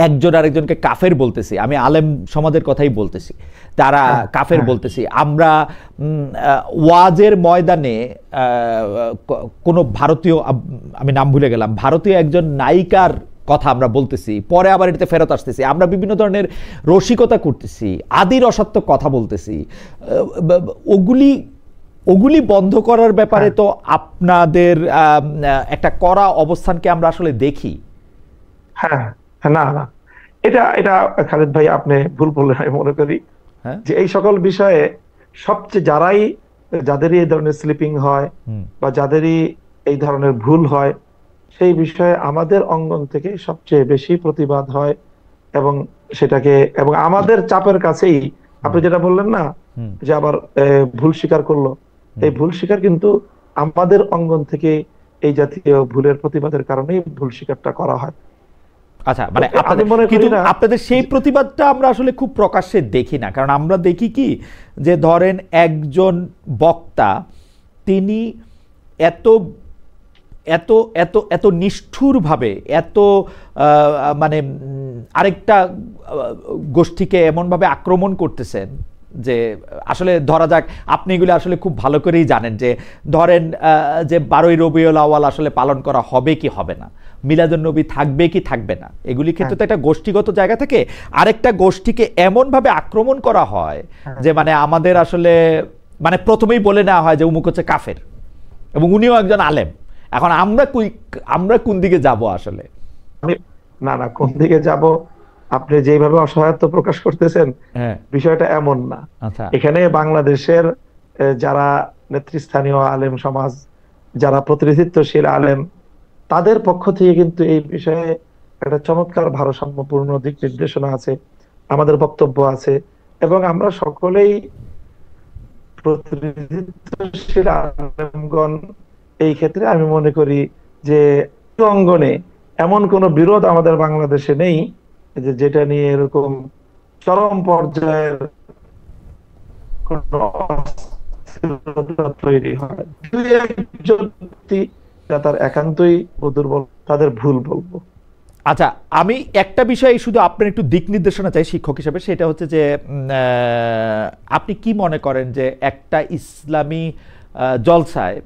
একজন আরেকজনকে কাফের বলতেছি, আমি আলেম সমাজের কথাই বলতেছি, তারা কাফের বলতেছি। আমরা ওয়াজের ময়দানে কোনো ভারতীয়, আমি নাম ভুলে গেলাম, ভারতীয় একজন নায়িকার কথা আমরা বলতেছি, পরে আবার এটাতে ফেরত আসতেছি, আমরা বিভিন্ন ধরনের রসিকতা করতেছি, আদি রসাত্মক কথা বলতেছি, ওগুলি ওগুলি বন্ধ করার ব্যাপারে তো আপনাদের একটা কড়া অবস্থানকে আমরা আসলে দেখি। হ্যাঁ, না না, এটা এটা খালিদ ভাই আপনি ভুল বললেন আমি মনে করি। যে এই সকল বিষয়ে সবচেয়ে যাদেরই এই ধরনের স্লিপিং হয় বা যাদেরই এই ধরনের ভুল হয়, সেই বিষয়ে আমাদের অঙ্গন থেকে সবচেয়ে বেশি প্রতিবাদ হয় এবং এবং আমাদের চাপের কাছেই আপনি যেটা বললেন না যে আবার ভুল স্বীকার করলো, এই ভুল স্বীকার কিন্তু আমাদের অঙ্গন থেকে এই জাতীয় ভুলের প্রতিবাদের কারণেই ভুল স্বীকারটা করা হয়। আচ্ছা, মানে আপনাদের সেই প্রতিবাদটা আমরা আসলে খুব প্রকাশ্যে দেখি না, কারণ আমরা দেখি কি যে ধরেন একজন বক্তা তিনি এত এত এত এত নিষ্ঠুরভাবে মানে আরেকটা গোষ্ঠীকে এমনভাবে আক্রমণ করতেছেন যে আসলে ধরা যাক, আপনি এগুলো আসলে খুব ভালো করেই জানেন যে ধরেন যে 12ই রবিউল আউয়াল আসলে পালন করা হবে কি হবে না, মিলাদুন্নবী থাকবে কি থাকবে না, এগুলির ক্ষেত্রে তো একটা গোষ্ঠীগত জায়গা থেকে আরেকটা গোষ্ঠীকে এমনভাবে আক্রমণ করা হয় যে মানে আমাদের আসলে মানে প্রথমেই বলে নেওয়া হয় যে উমুক হচ্ছে কাফের এবং উনিও একজন আলেম। এখন আমরা কোন দিকে যাব আসলে? না না, কোন দিকে যাব, আপনি যেভাবে অসহায়ত্ব প্রকাশ করতেছেন বিষয়টা এমন না। এখানে বাংলাদেশের যারা নেতৃস্থানীয় আলেম সমাজ, যারা প্রতিনিধিত্বশীল আলেম, তাদের পক্ষ থেকে কিন্তু এই বিষয়ে একটা চমৎকার ভারসাম্যপূর্ণ দিক নির্দেশনা আছে, আমাদের বক্তব্য আছে এবং আমরা সকলেই প্রতিনিধিত্বশীল আলেমগণ এই ক্ষেত্রে আমি মনে করি যে অঙ্গনে এমন কোন বিরোধ আমাদের বাংলাদেশে নেই যেটা নিয়ে এরকম চরম পর্যায়ের তৈরি হয়। তার একান্তই দুর্বল, তাদের ভুল বলবো। আচ্ছা, আমি একটা বিষয় শুধু আপনার একটু দিক নির্দেশনা চাই শিক্ষক হিসেবে, সেটা হচ্ছে যে আপনি কি মনে করেন যে একটা ইসলামী জলসায়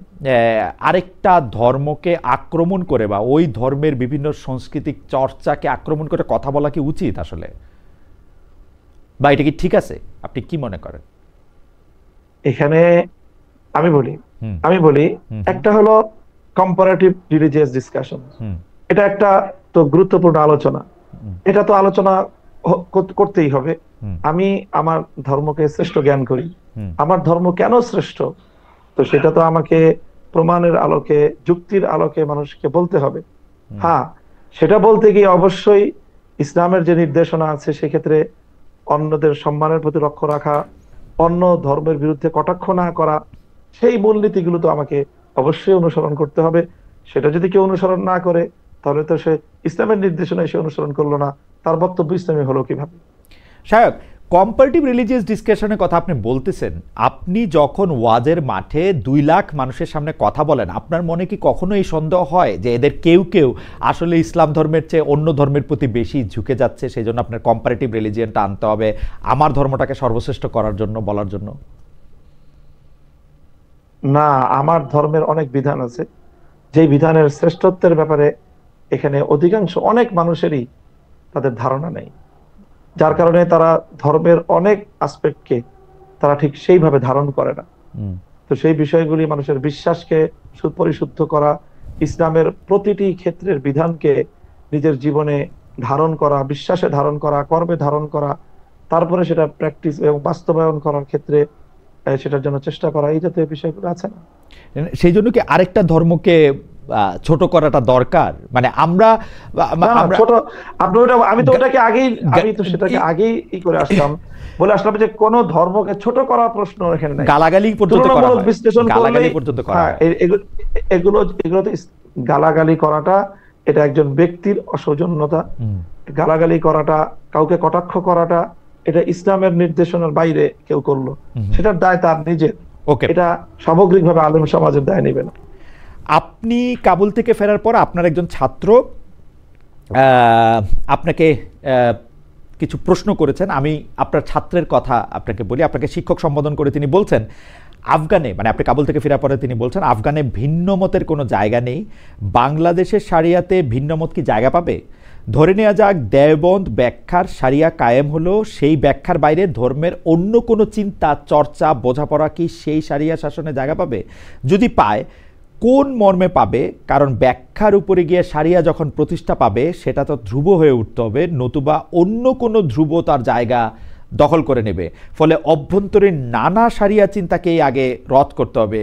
আরেকটা ধর্মকে আক্রমণ করে বা ওই ধর্মের বিভিন্ন সাংস্কৃতিক চর্চাকে আক্রমণ করে কথা বলা কি উচিত আসলে, বা এটা কি ঠিক আছে? আপনি কি মনে করেন? এখানে আমি বলি একটা হলো কম্পারেটিভ রিলিজিয়াস ডিসকাশন, এটা একটা তো গুরুত্বপূর্ণ আলোচনা, এটা তো আলোচনা করতেই হবে। আমি আমার ধর্মকে শ্রেষ্ঠ জ্ঞান করি, আমার ধর্ম কেন শ্রেষ্ঠ, তো সেটা তো আমাকে প্রমাণের আলোকে, যুক্তির আলোকে মানুষকে বলতে হবে। হ্যাঁ, সেটা বলতে গিয়ে অবশ্যই ইসলামের যে নির্দেশনা আছে সেক্ষেত্রে অন্যদের সম্মানের প্রতি লক্ষ্য রাখা, অন্য ধর্মের বিরুদ্ধে কটাক্ষ না করা, সেই মূলনীতিগুলো তো আমাকে অবশ্যই অনুসরণ করতে হবে। সেটা যদি কেউ অনুসরণ না করে তাহলে তো সে ইসলামের নির্দেশনা সে অনুসরণ করলো না, তার বক্তব্য ইসলামী হলো কিভাবে? সাহেব, কম্পারেটিভ রিলিজিয়াস ডিসকাশনের কথা আপনি বলতেছেন, আপনি যখন ওয়াজের মাঠে 2 লাখ মানুষের সামনে কথা বলেন, আপনার মনে কি কখনো এই সন্দেহ হয় যে এদের কেউ কেউ আসলে ইসলাম ধর্মের চেয়ে অন্য ধর্মের প্রতি বেশি ঝুঁকে যাচ্ছে, সেই জন্য আপনার কম্পারেটিভ রিলিজিয়ানটা আনতে হবে আমার ধর্মটাকে সর্বশ্রেষ্ঠ করার জন্য, বলার জন্য? না, আমার ধর্মের অনেক বিধান আছে, যে বিধানের শ্রেষ্ঠত্বের ব্যাপারে এখানে অনেক মানুষেরই তাদের ধারণা নেই, যার কারণে তারা ধর্মের অনেক আসপেক্টকে তারা ঠিক সেইভাবে ধারণ করে না। তো সেই বিষয়গুলি মানুষের বিশ্বাসকে সুপরিশুদ্ধ করা, ইসলামের প্রতিটি ক্ষেত্রের বিধানকে নিজের জীবনে ধারণ করা, বিশ্বাসে ধারণ করা, কর্মে ধারণ করা, তারপরে সেটা প্র্যাকটিস এবং বাস্তবায়ন করার ক্ষেত্রে সেটার জন্য চেষ্টা করা, এই জাতীয় বিষয়গুলো আছে না। সেই জন্য কি আরেকটা ধর্মকে ছোট করাটা দরকার? মানে আমি তো সেটাকে আগেই করে আসলাম, বলে আসলাম যে কোন ধর্মকে ছোট করার প্রশ্ন এখানে নাই। গালাগালি পর্যন্ত করা হয়, বিশ্লেষণ এগুলো তো গালাগালি করাটা এটা একজন ব্যক্তির অসৌজন্যতা, গালাগালি করাটা, কাউকে কটাক্ষ করাটা, এটা ইসলামের নির্দেশনার বাইরে কেউ করলো সেটার দায় তার নিজের, এটা সামগ্রিকভাবে আলেম সমাজের দায় নেবে না। আপনি কাবুল থেকে ফেরার পর আপনার একজন ছাত্র আপনাকে কিছু প্রশ্ন করেছেন, আমি আপনার ছাত্রের কথা আপনাকে বলি, আপনাকে শিক্ষক সম্বোধন করে তিনি বলছেন আফগানে, মানে আপনি কাবুল থেকে ফেরার পরে তিনি বলছেন আফগানে ভিন্ন মতের কোনো জায়গা নেই, বাংলাদেশের শারিয়াতে ভিন্ন মত কি জায়গা পাবে? ধরে নেওয়া যাক দেওবন্দ ব্যাখ্যার শারিয়া কায়েম হলো, সেই ব্যাখ্যার বাইরে ধর্মের অন্য কোনো চিন্তা, চর্চা, বোঝাপড়া কি সেই শারিয়া শাসনে জায়গা পাবে? যদি পায়, কোন মর্মে পাবে? কারণ ব্যাখ্যার উপরে গিয়ে শারিয়া যখন প্রতিষ্ঠা পাবে সেটা তো ধ্রুব হয়ে উঠতে হবে, নতুবা অন্য কোনো ধ্রুব তার জায়গা দখল করে নেবে। ফলে অভ্যন্তরীণ নানা শারিয়া চিন্তাকেই আগে রদ করতে হবে।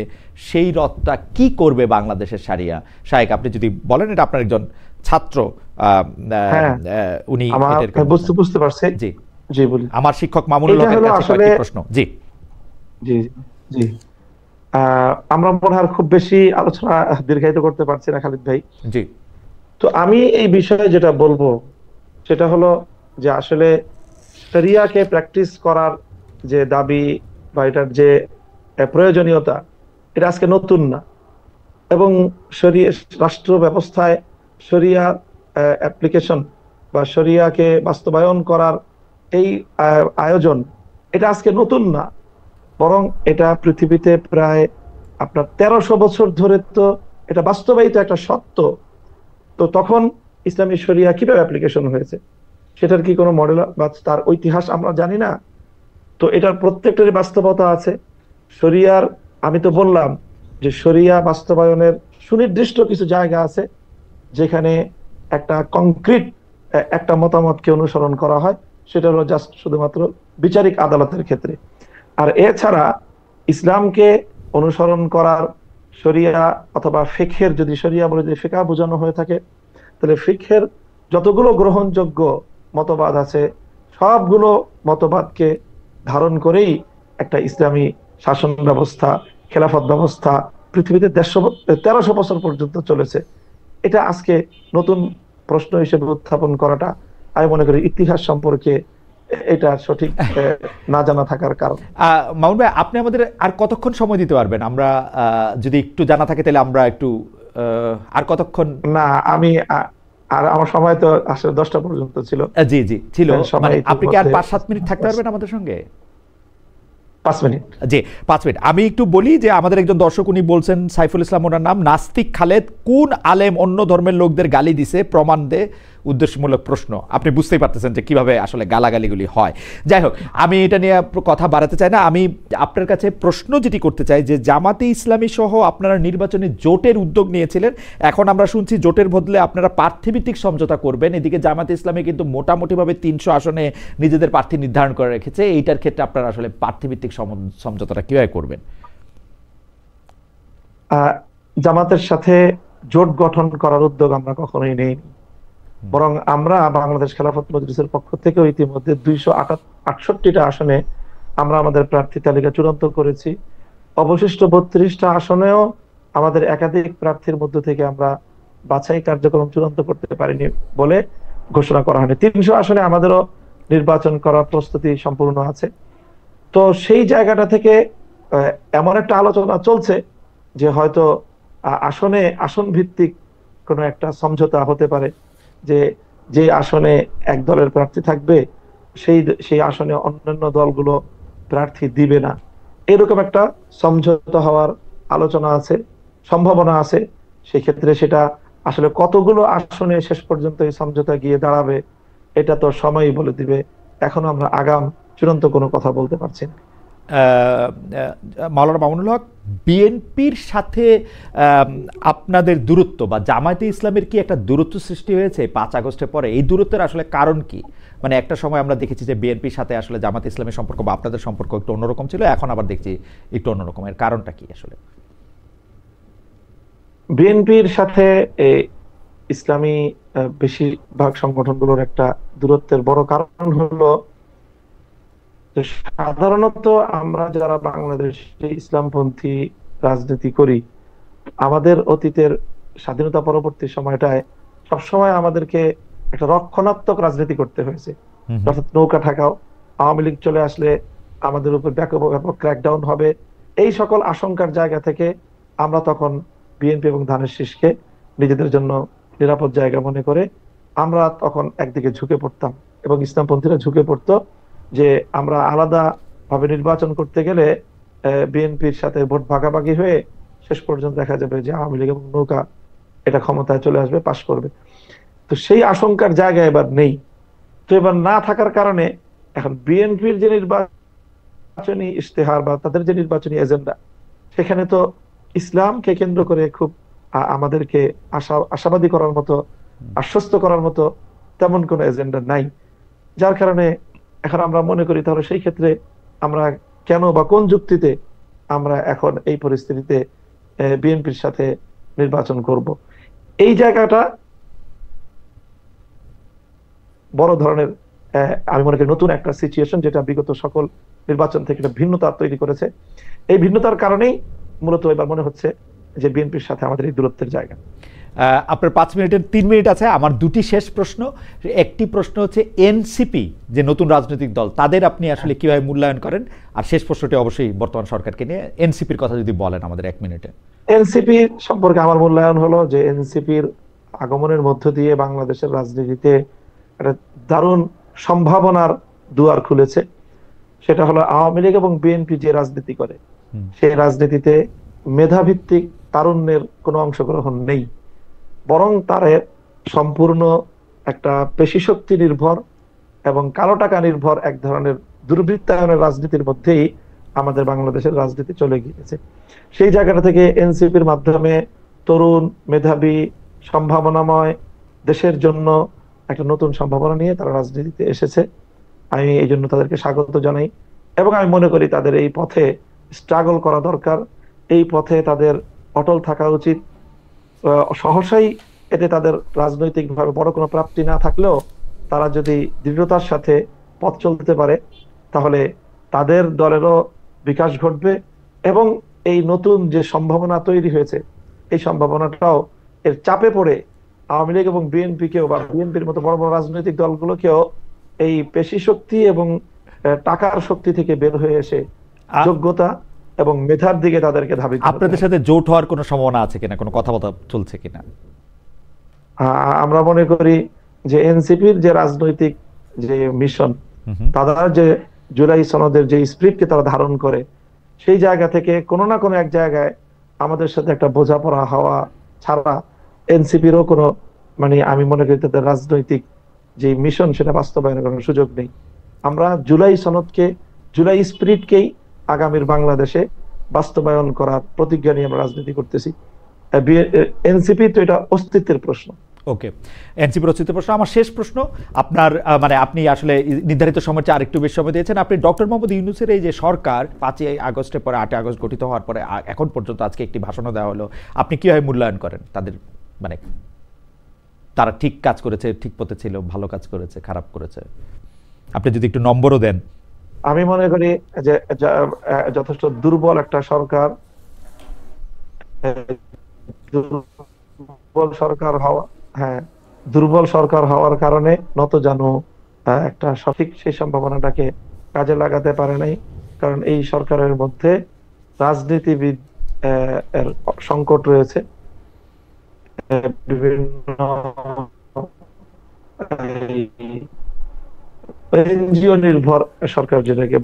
সেই রদটা কি করবে বাংলাদেশের শারিয়া? শায়েক, আপনি যদি বলেন, এটা আপনার একজন ছাত্র, হ্যাঁ, উনি বুঝতে পারছি। জি জি, বলি। আমার শিক্ষক মামুনুল হকের কাছে কয়েকটি প্রশ্ন। জি জি জি আমরা মনে হয় খুব বেশি আলোচনা দীর্ঘায়িত করতে পারছি না খালিদ ভাই। জি তো আমি এই বিষয়ে যেটা বলবো সেটা হলো যে আসলে শরিয়াকে প্র্যাকটিস করার যে দাবি বা এটার যে প্রয়োজনীয়তা, এটা আজকে নতুন না। এবং শরিয়া রাষ্ট্র ব্যবস্থায় শরিয়া অ্যাপ্লিকেশন বা শরিয়াকে বাস্তবায়ন করার এই আয়োজন, এটা আজকে নতুন না, বরং এটা পৃথিবীতে প্রায় আপনার 1300 বছর ধরে তো এটা বাস্তবায়িত একটা সত্য। তো তখন ইসলামী শরিয়া কিভাবে অ্যাপ্লিকেশন হয়েছে, সেটার কি কোনো মডেল বা তার ইতিহাস আমরা জানি না। তো এটার প্রত্যেকটারই বাস্তবতা আছে। শরিয়ার, আমি তো বললাম যে শরিয়া বাস্তবায়নের সুনির্দিষ্ট কিছু জায়গা আছে যেখানে একটা কংক্রিট একটা মতামতকে অনুসরণ করা হয়, সেটা হলো জাস্ট শুধুমাত্র বিচারিক আদালতের ক্ষেত্রে। আর এছাড়া ইসলামকে অনুসরণ করার শরিয়া অথবা ফিকহের, যদি শরিয়া বলে যদি ফিকহ বোঝানো হয়ে থাকে, তাহলে ফিকহের যতগুলো গ্রহণযোগ্য মতবাদ আছে সবগুলো মতবাদকে ধারণ করেই একটা ইসলামী শাসন ব্যবস্থা, খেলাফত ব্যবস্থা পৃথিবীতে 1300 বছর পর্যন্ত চলেছে। এটা আজকে নতুন প্রশ্ন হিসেবে উত্থাপন করাটা আমি মনে করি ইতিহাস সম্পর্কে এটা সঠিক না জানা থাকার কারণ। মামুন ভাই, আপনি আমাদের আর কতক্ষণ সময় দিতে পারবেন? আমরা যদি একটু জানা থাকে তাহলে আমরা একটু আর কতক্ষণ? না, আমি আর আমার সময় তো আসলে 10টা পর্যন্ত ছিল। জি জি ছিল, মানে আপনি কি আর 5-7 মিনিট থাকতে পারবেন আমাদের সঙ্গে? 5 মিনিট। জি 5 মিনিট। আমি একটু বলি যে আমাদের একজন দর্শক, উনি বলছেন, সাইফুল ইসলাম ওনার নাম, নাস্তিক খালেদ কোন আলেম অন্য ধর্মের লোকদের গালি দিছে, প্রমাণ দে। উদ্দেশ্যমূলক প্রশ্ন। আপনি বুঝতেই পারতেছেন যে কিভাবে আসলে গালাগালিগুলি হয়। যাই হোক, আমি এটা নিয়ে কথা বাড়াতে চাই না। আমি আপনার কাছে প্রশ্ন যেটি করতে চাই যে জামাতে ইসলামী সহ আপনারা নির্বাচনী জোটের উদ্যোগ নিয়েছিলেন, এখন আমরা শুনছি জোটের বদলে আপনারা প্রার্থীভিত্তিক সমঝোতা করবেন। এদিকে জামাতে ইসলামী কিন্তু মোটামুটিভাবে 300 আসনে নিজেদের প্রার্থী নির্ধারণ করে রেখেছে। এইটার ক্ষেত্রে আপনারা আসলে প্রার্থীভিত্তিক সমঝোতাটা কিভাবে করবেন? জামাতের সাথে জোট গঠন করার উদ্যোগ আমরা কখনোই নেই, বরং আমরা বাংলাদেশ খেলাফত মজলিসের পক্ষ থেকে ইতিমধ্যে 268টা আসনে আমরা আমাদের প্রার্থী তালিকা চূড়ান্ত করেছি। অবশিষ্ট 32টা আসনেও আমাদের একাধিক প্রার্থীর মধ্য থেকে আমরা বাছাই কার্যক্রম চূড়ান্ত করতে পারিনি বলে ঘোষণা করা হয়নি। 300 আসনে আমাদেরও নির্বাচন করার প্রস্তুতি সম্পূর্ণ আছে। তো সেই জায়গাটা থেকে এমন একটা আলোচনা চলছে যে হয়তো আসন ভিত্তিক কোনো একটা সমঝোতা হতে পারে, যে যে আসনে এক দলের প্রার্থী থাকবে সেই আসনে অন্যান্য দলগুলো প্রার্থী দিবে না, এরকম একটা সমঝোতা হওয়ার আলোচনা আছে, সম্ভাবনা আছে। সেই ক্ষেত্রে সেটা আসলে কতগুলো আসনে শেষ পর্যন্ত এই সমঝোতা গিয়ে দাঁড়াবে এটা তো সময়ই বলে দিবে। এখনো আমরা আগাম চূড়ান্ত কোনো কথা বলতে পারছি না। মাওলানা মামুনুল হক, বিএনপির সাথে আপনাদের দূরত্ব বা জামায়াতে ইসলামের কি একটা দূরত্ব সৃষ্টি হয়েছে 5 আগস্টের পরে? এই দূরত্বের আসলে কারণ কি? মানে একটা সময় আমরা দেখেছি যে বিএনপির সাথে আসলে জামায়াতে ইসলামের সম্পর্ক বা আপনাদের সম্পর্ক একটু অন্যরকম ছিল, এখন আবার দেখছি একটু অন্যরকম। এর কারণটা কি আসলে? বিএনপির সাথে ইসলামী বেশিরভাগ সংগঠনগুলোর একটা দূরত্বের বড় কারণ হলো সাধারণত আমরা যারা বাংলাদেশে ইসলামপন্থী রাজনীতি করি, আমাদের অতীতের স্বাধীনতা পরবর্তী সময়টায় সবসময় আমাদেরকে একটা রক্ষণাত্মক রাজনীতি করতে হয়েছে। অর্থাৎ নৌকা ঠাকাও, আওয়ামী লীগ চলে আসলে আমাদের উপর ব্যাপক ক্র্যাকডাউন হবে, এই সকল আশঙ্কার জায়গা থেকে আমরা তখন বিএনপি এবং ধানের শীষকে নিজেদের জন্য নিরাপদ জায়গা মনে করে আমরা তখন একদিকে ঝুঁকে পড়তাম এবং ইসলামপন্থীরা ঝুঁকে পড়তো যে আমরা আলাদা ভাবে নির্বাচন করতে গেলে বিএনপির সাথে ভোট ভাগাভাগি হয়ে শেষ পর্যন্ত দেখা যাবে যে আওয়ামী লীগ এবং নৌকা এটা ক্ষমতায় চলে আসবে, পাশ করবে। তো সেই আশঙ্কার জায়গা এবার নেই। তো এবার না থাকার কারণে এখন বিএনপির যে নির্বাচনী ইশতেহার বা তাদের যে নির্বাচনী এজেন্ডা, সেখানে তো ইসলামকে কেন্দ্র করে খুব আমাদেরকে আশাবাদী করার মতো, আশ্বস্ত করার মতো তেমন কোনো এজেন্ডা নাই। যার কারণে এখন আমরা মনে করি তাহলে সেই ক্ষেত্রে আমরা কেন বা কোন যুক্তিতে আমরা এখন এই পরিস্থিতিতে বিএনপির সাথে নির্বাচন করব। এই জায়গাটা বড় ধরনের আমি মনে করি নতুন একটা সিচুয়েশন, যেটা বিগত সকল নির্বাচন থেকে একটা ভিন্নতা তৈরি করেছে। এই ভিন্নতার কারণেই মূলত এবার মনে হচ্ছে যে বিএনপির সাথে আমাদের এই দূরত্বের জায়গা। আপনার 5 মিনিটের 3 মিনিট আছে। আমার দুটি শেষ প্রশ্ন। একটি প্রশ্ন হচ্ছে এনসিপি যে নতুন রাজনৈতিক দল, তাদের আপনি আসলে কিভাবে মূল্যায়ন করেন? আর শেষ প্রশ্নটি অবশ্যই বর্তমান সরকারকে নিয়ে, এনসিপির কথা যদি বলেন আমাদের 1 মিনিটে। এনসিপি সম্পর্কে আমার মূল্যায়ন হলো যে এনসিপির আগমনের মধ্য দিয়ে বাংলাদেশের রাজনীতিতে একটা দারুণ সম্ভাবনার দুয়ার খুলেছে। সেটা হলো আওয়ামী লীগ এবং বিএনপি যে রাজনীতি করে, সেই রাজনীতিতে মেধাভিত্তিক তারুণ্যের কোনো অংশগ্রহণ নেই, বরং তারে সম্পূর্ণ একটা পেশিশক্তি নির্ভর এবং কালো টাকা নির্ভর এক ধরনের দুর্বৃত্তায়নের রাজনীতির মধ্যেই আমাদের বাংলাদেশের রাজনীতি চলে গিয়েছে। সেই জায়গাটা থেকে এনসিপির মাধ্যমে তরুণ, মেধাবী, সম্ভাবনাময় দেশের জন্য একটা নতুন সম্ভাবনা নিয়ে তারা রাজনীতিতে এসেছে। আমি এই জন্য তাদেরকে স্বাগত জানাই এবং আমি মনে করি তাদের এই পথে স্ট্রাগল করা দরকার, এই পথে তাদের অটল থাকা উচিত। সহসাই এতে তাদের রাজনৈতিকভাবে বড় কোনো প্রাপ্তি না থাকলেও তারা যদি দৃঢ়তার সাথে পথ চলতে পারে, তাহলে তাদের দলেরও বিকাশ ঘটবে এবং এই নতুন যে সম্ভাবনা তৈরি হয়েছে, এই সম্ভাবনাটাও এর চাপে পড়ে আওয়ামী লীগ এবং বিএনপিকেও বা বিএনপির মতো বড় বড় রাজনৈতিক দলগুলোকেও এই পেশি শক্তি এবং টাকার শক্তি থেকে বের হয়ে এসে যোগ্যতা এবং মেধার দিকে তাদেরকে ধাবিত। আপনাদের সাথে জোট হওয়ার কোনো সম্ভাবনা আছে কিনা, কোনো কথাবার্তা চলছে কিনা? আমরা মনে করি যে এনসিপির যে রাজনৈতিক যে মিশন, তারা যে জুলাই সনদের যে স্পিরিটকে তারা ধারণ করে, সেই জায়গা থেকে কোনো না কোনো এক জায়গায় আমাদের সাথে একটা বোঝাপড়া হওয়া ছাড়া এনসিপিরও কোনো আমি মনে করি তাদের রাজনৈতিক যে মিশন সেটা বাস্তবায়নের কোনো সুযোগ নেই। আমরা জুলাই সনদকে, জুলাই স্পিরিটকেই আগামীর বাংলাদেশে বাস্তবায়ন করার প্রতিজ্ঞা নিয়ে আমরা রাজনীতি করতেছি। এনসিপি তো এটা অস্তিত্বের প্রশ্ন। ওকে, এনসিপির অস্তিত্বের প্রশ্ন। আমার শেষ প্রশ্ন আপনার, আপনি আসলে নির্ধারিত সময়ের চেয়ে আরেকটু বেশি সময় দিয়েছেন। আপনি ডক্টর মোহাম্মদ ইউনূসের এই যে সরকার 5ই আগস্টের পরে 8ই আগস্ট গঠিত হওয়ার পরে এখন পর্যন্ত আজকে একটি ভাষণও দেওয়া হলো, আপনি কিভাবে মূল্যায়ন করেন তাদের? তারা ঠিক কাজ করেছে, ঠিক পথে ছিল, ভালো কাজ করেছে, খারাপ করেছে? আপনি যদি একটু নম্বরও দেন। আমি মনে করি যে যথেষ্ট দুর্বল একটা সরকার, দুর্বল সরকার হওয়া, দুর্বল সরকার হওয়ার কারণে নতজানু একটা সঠিক সেই সম্ভাবনাটাকে কাজে লাগাতে পারে নাই। কারণ এই সরকারের মধ্যে রাজনীতিবিদ এর সংকট রয়েছে, বিভিন্ন এনজিও নির্ভর সরকার যেটাকে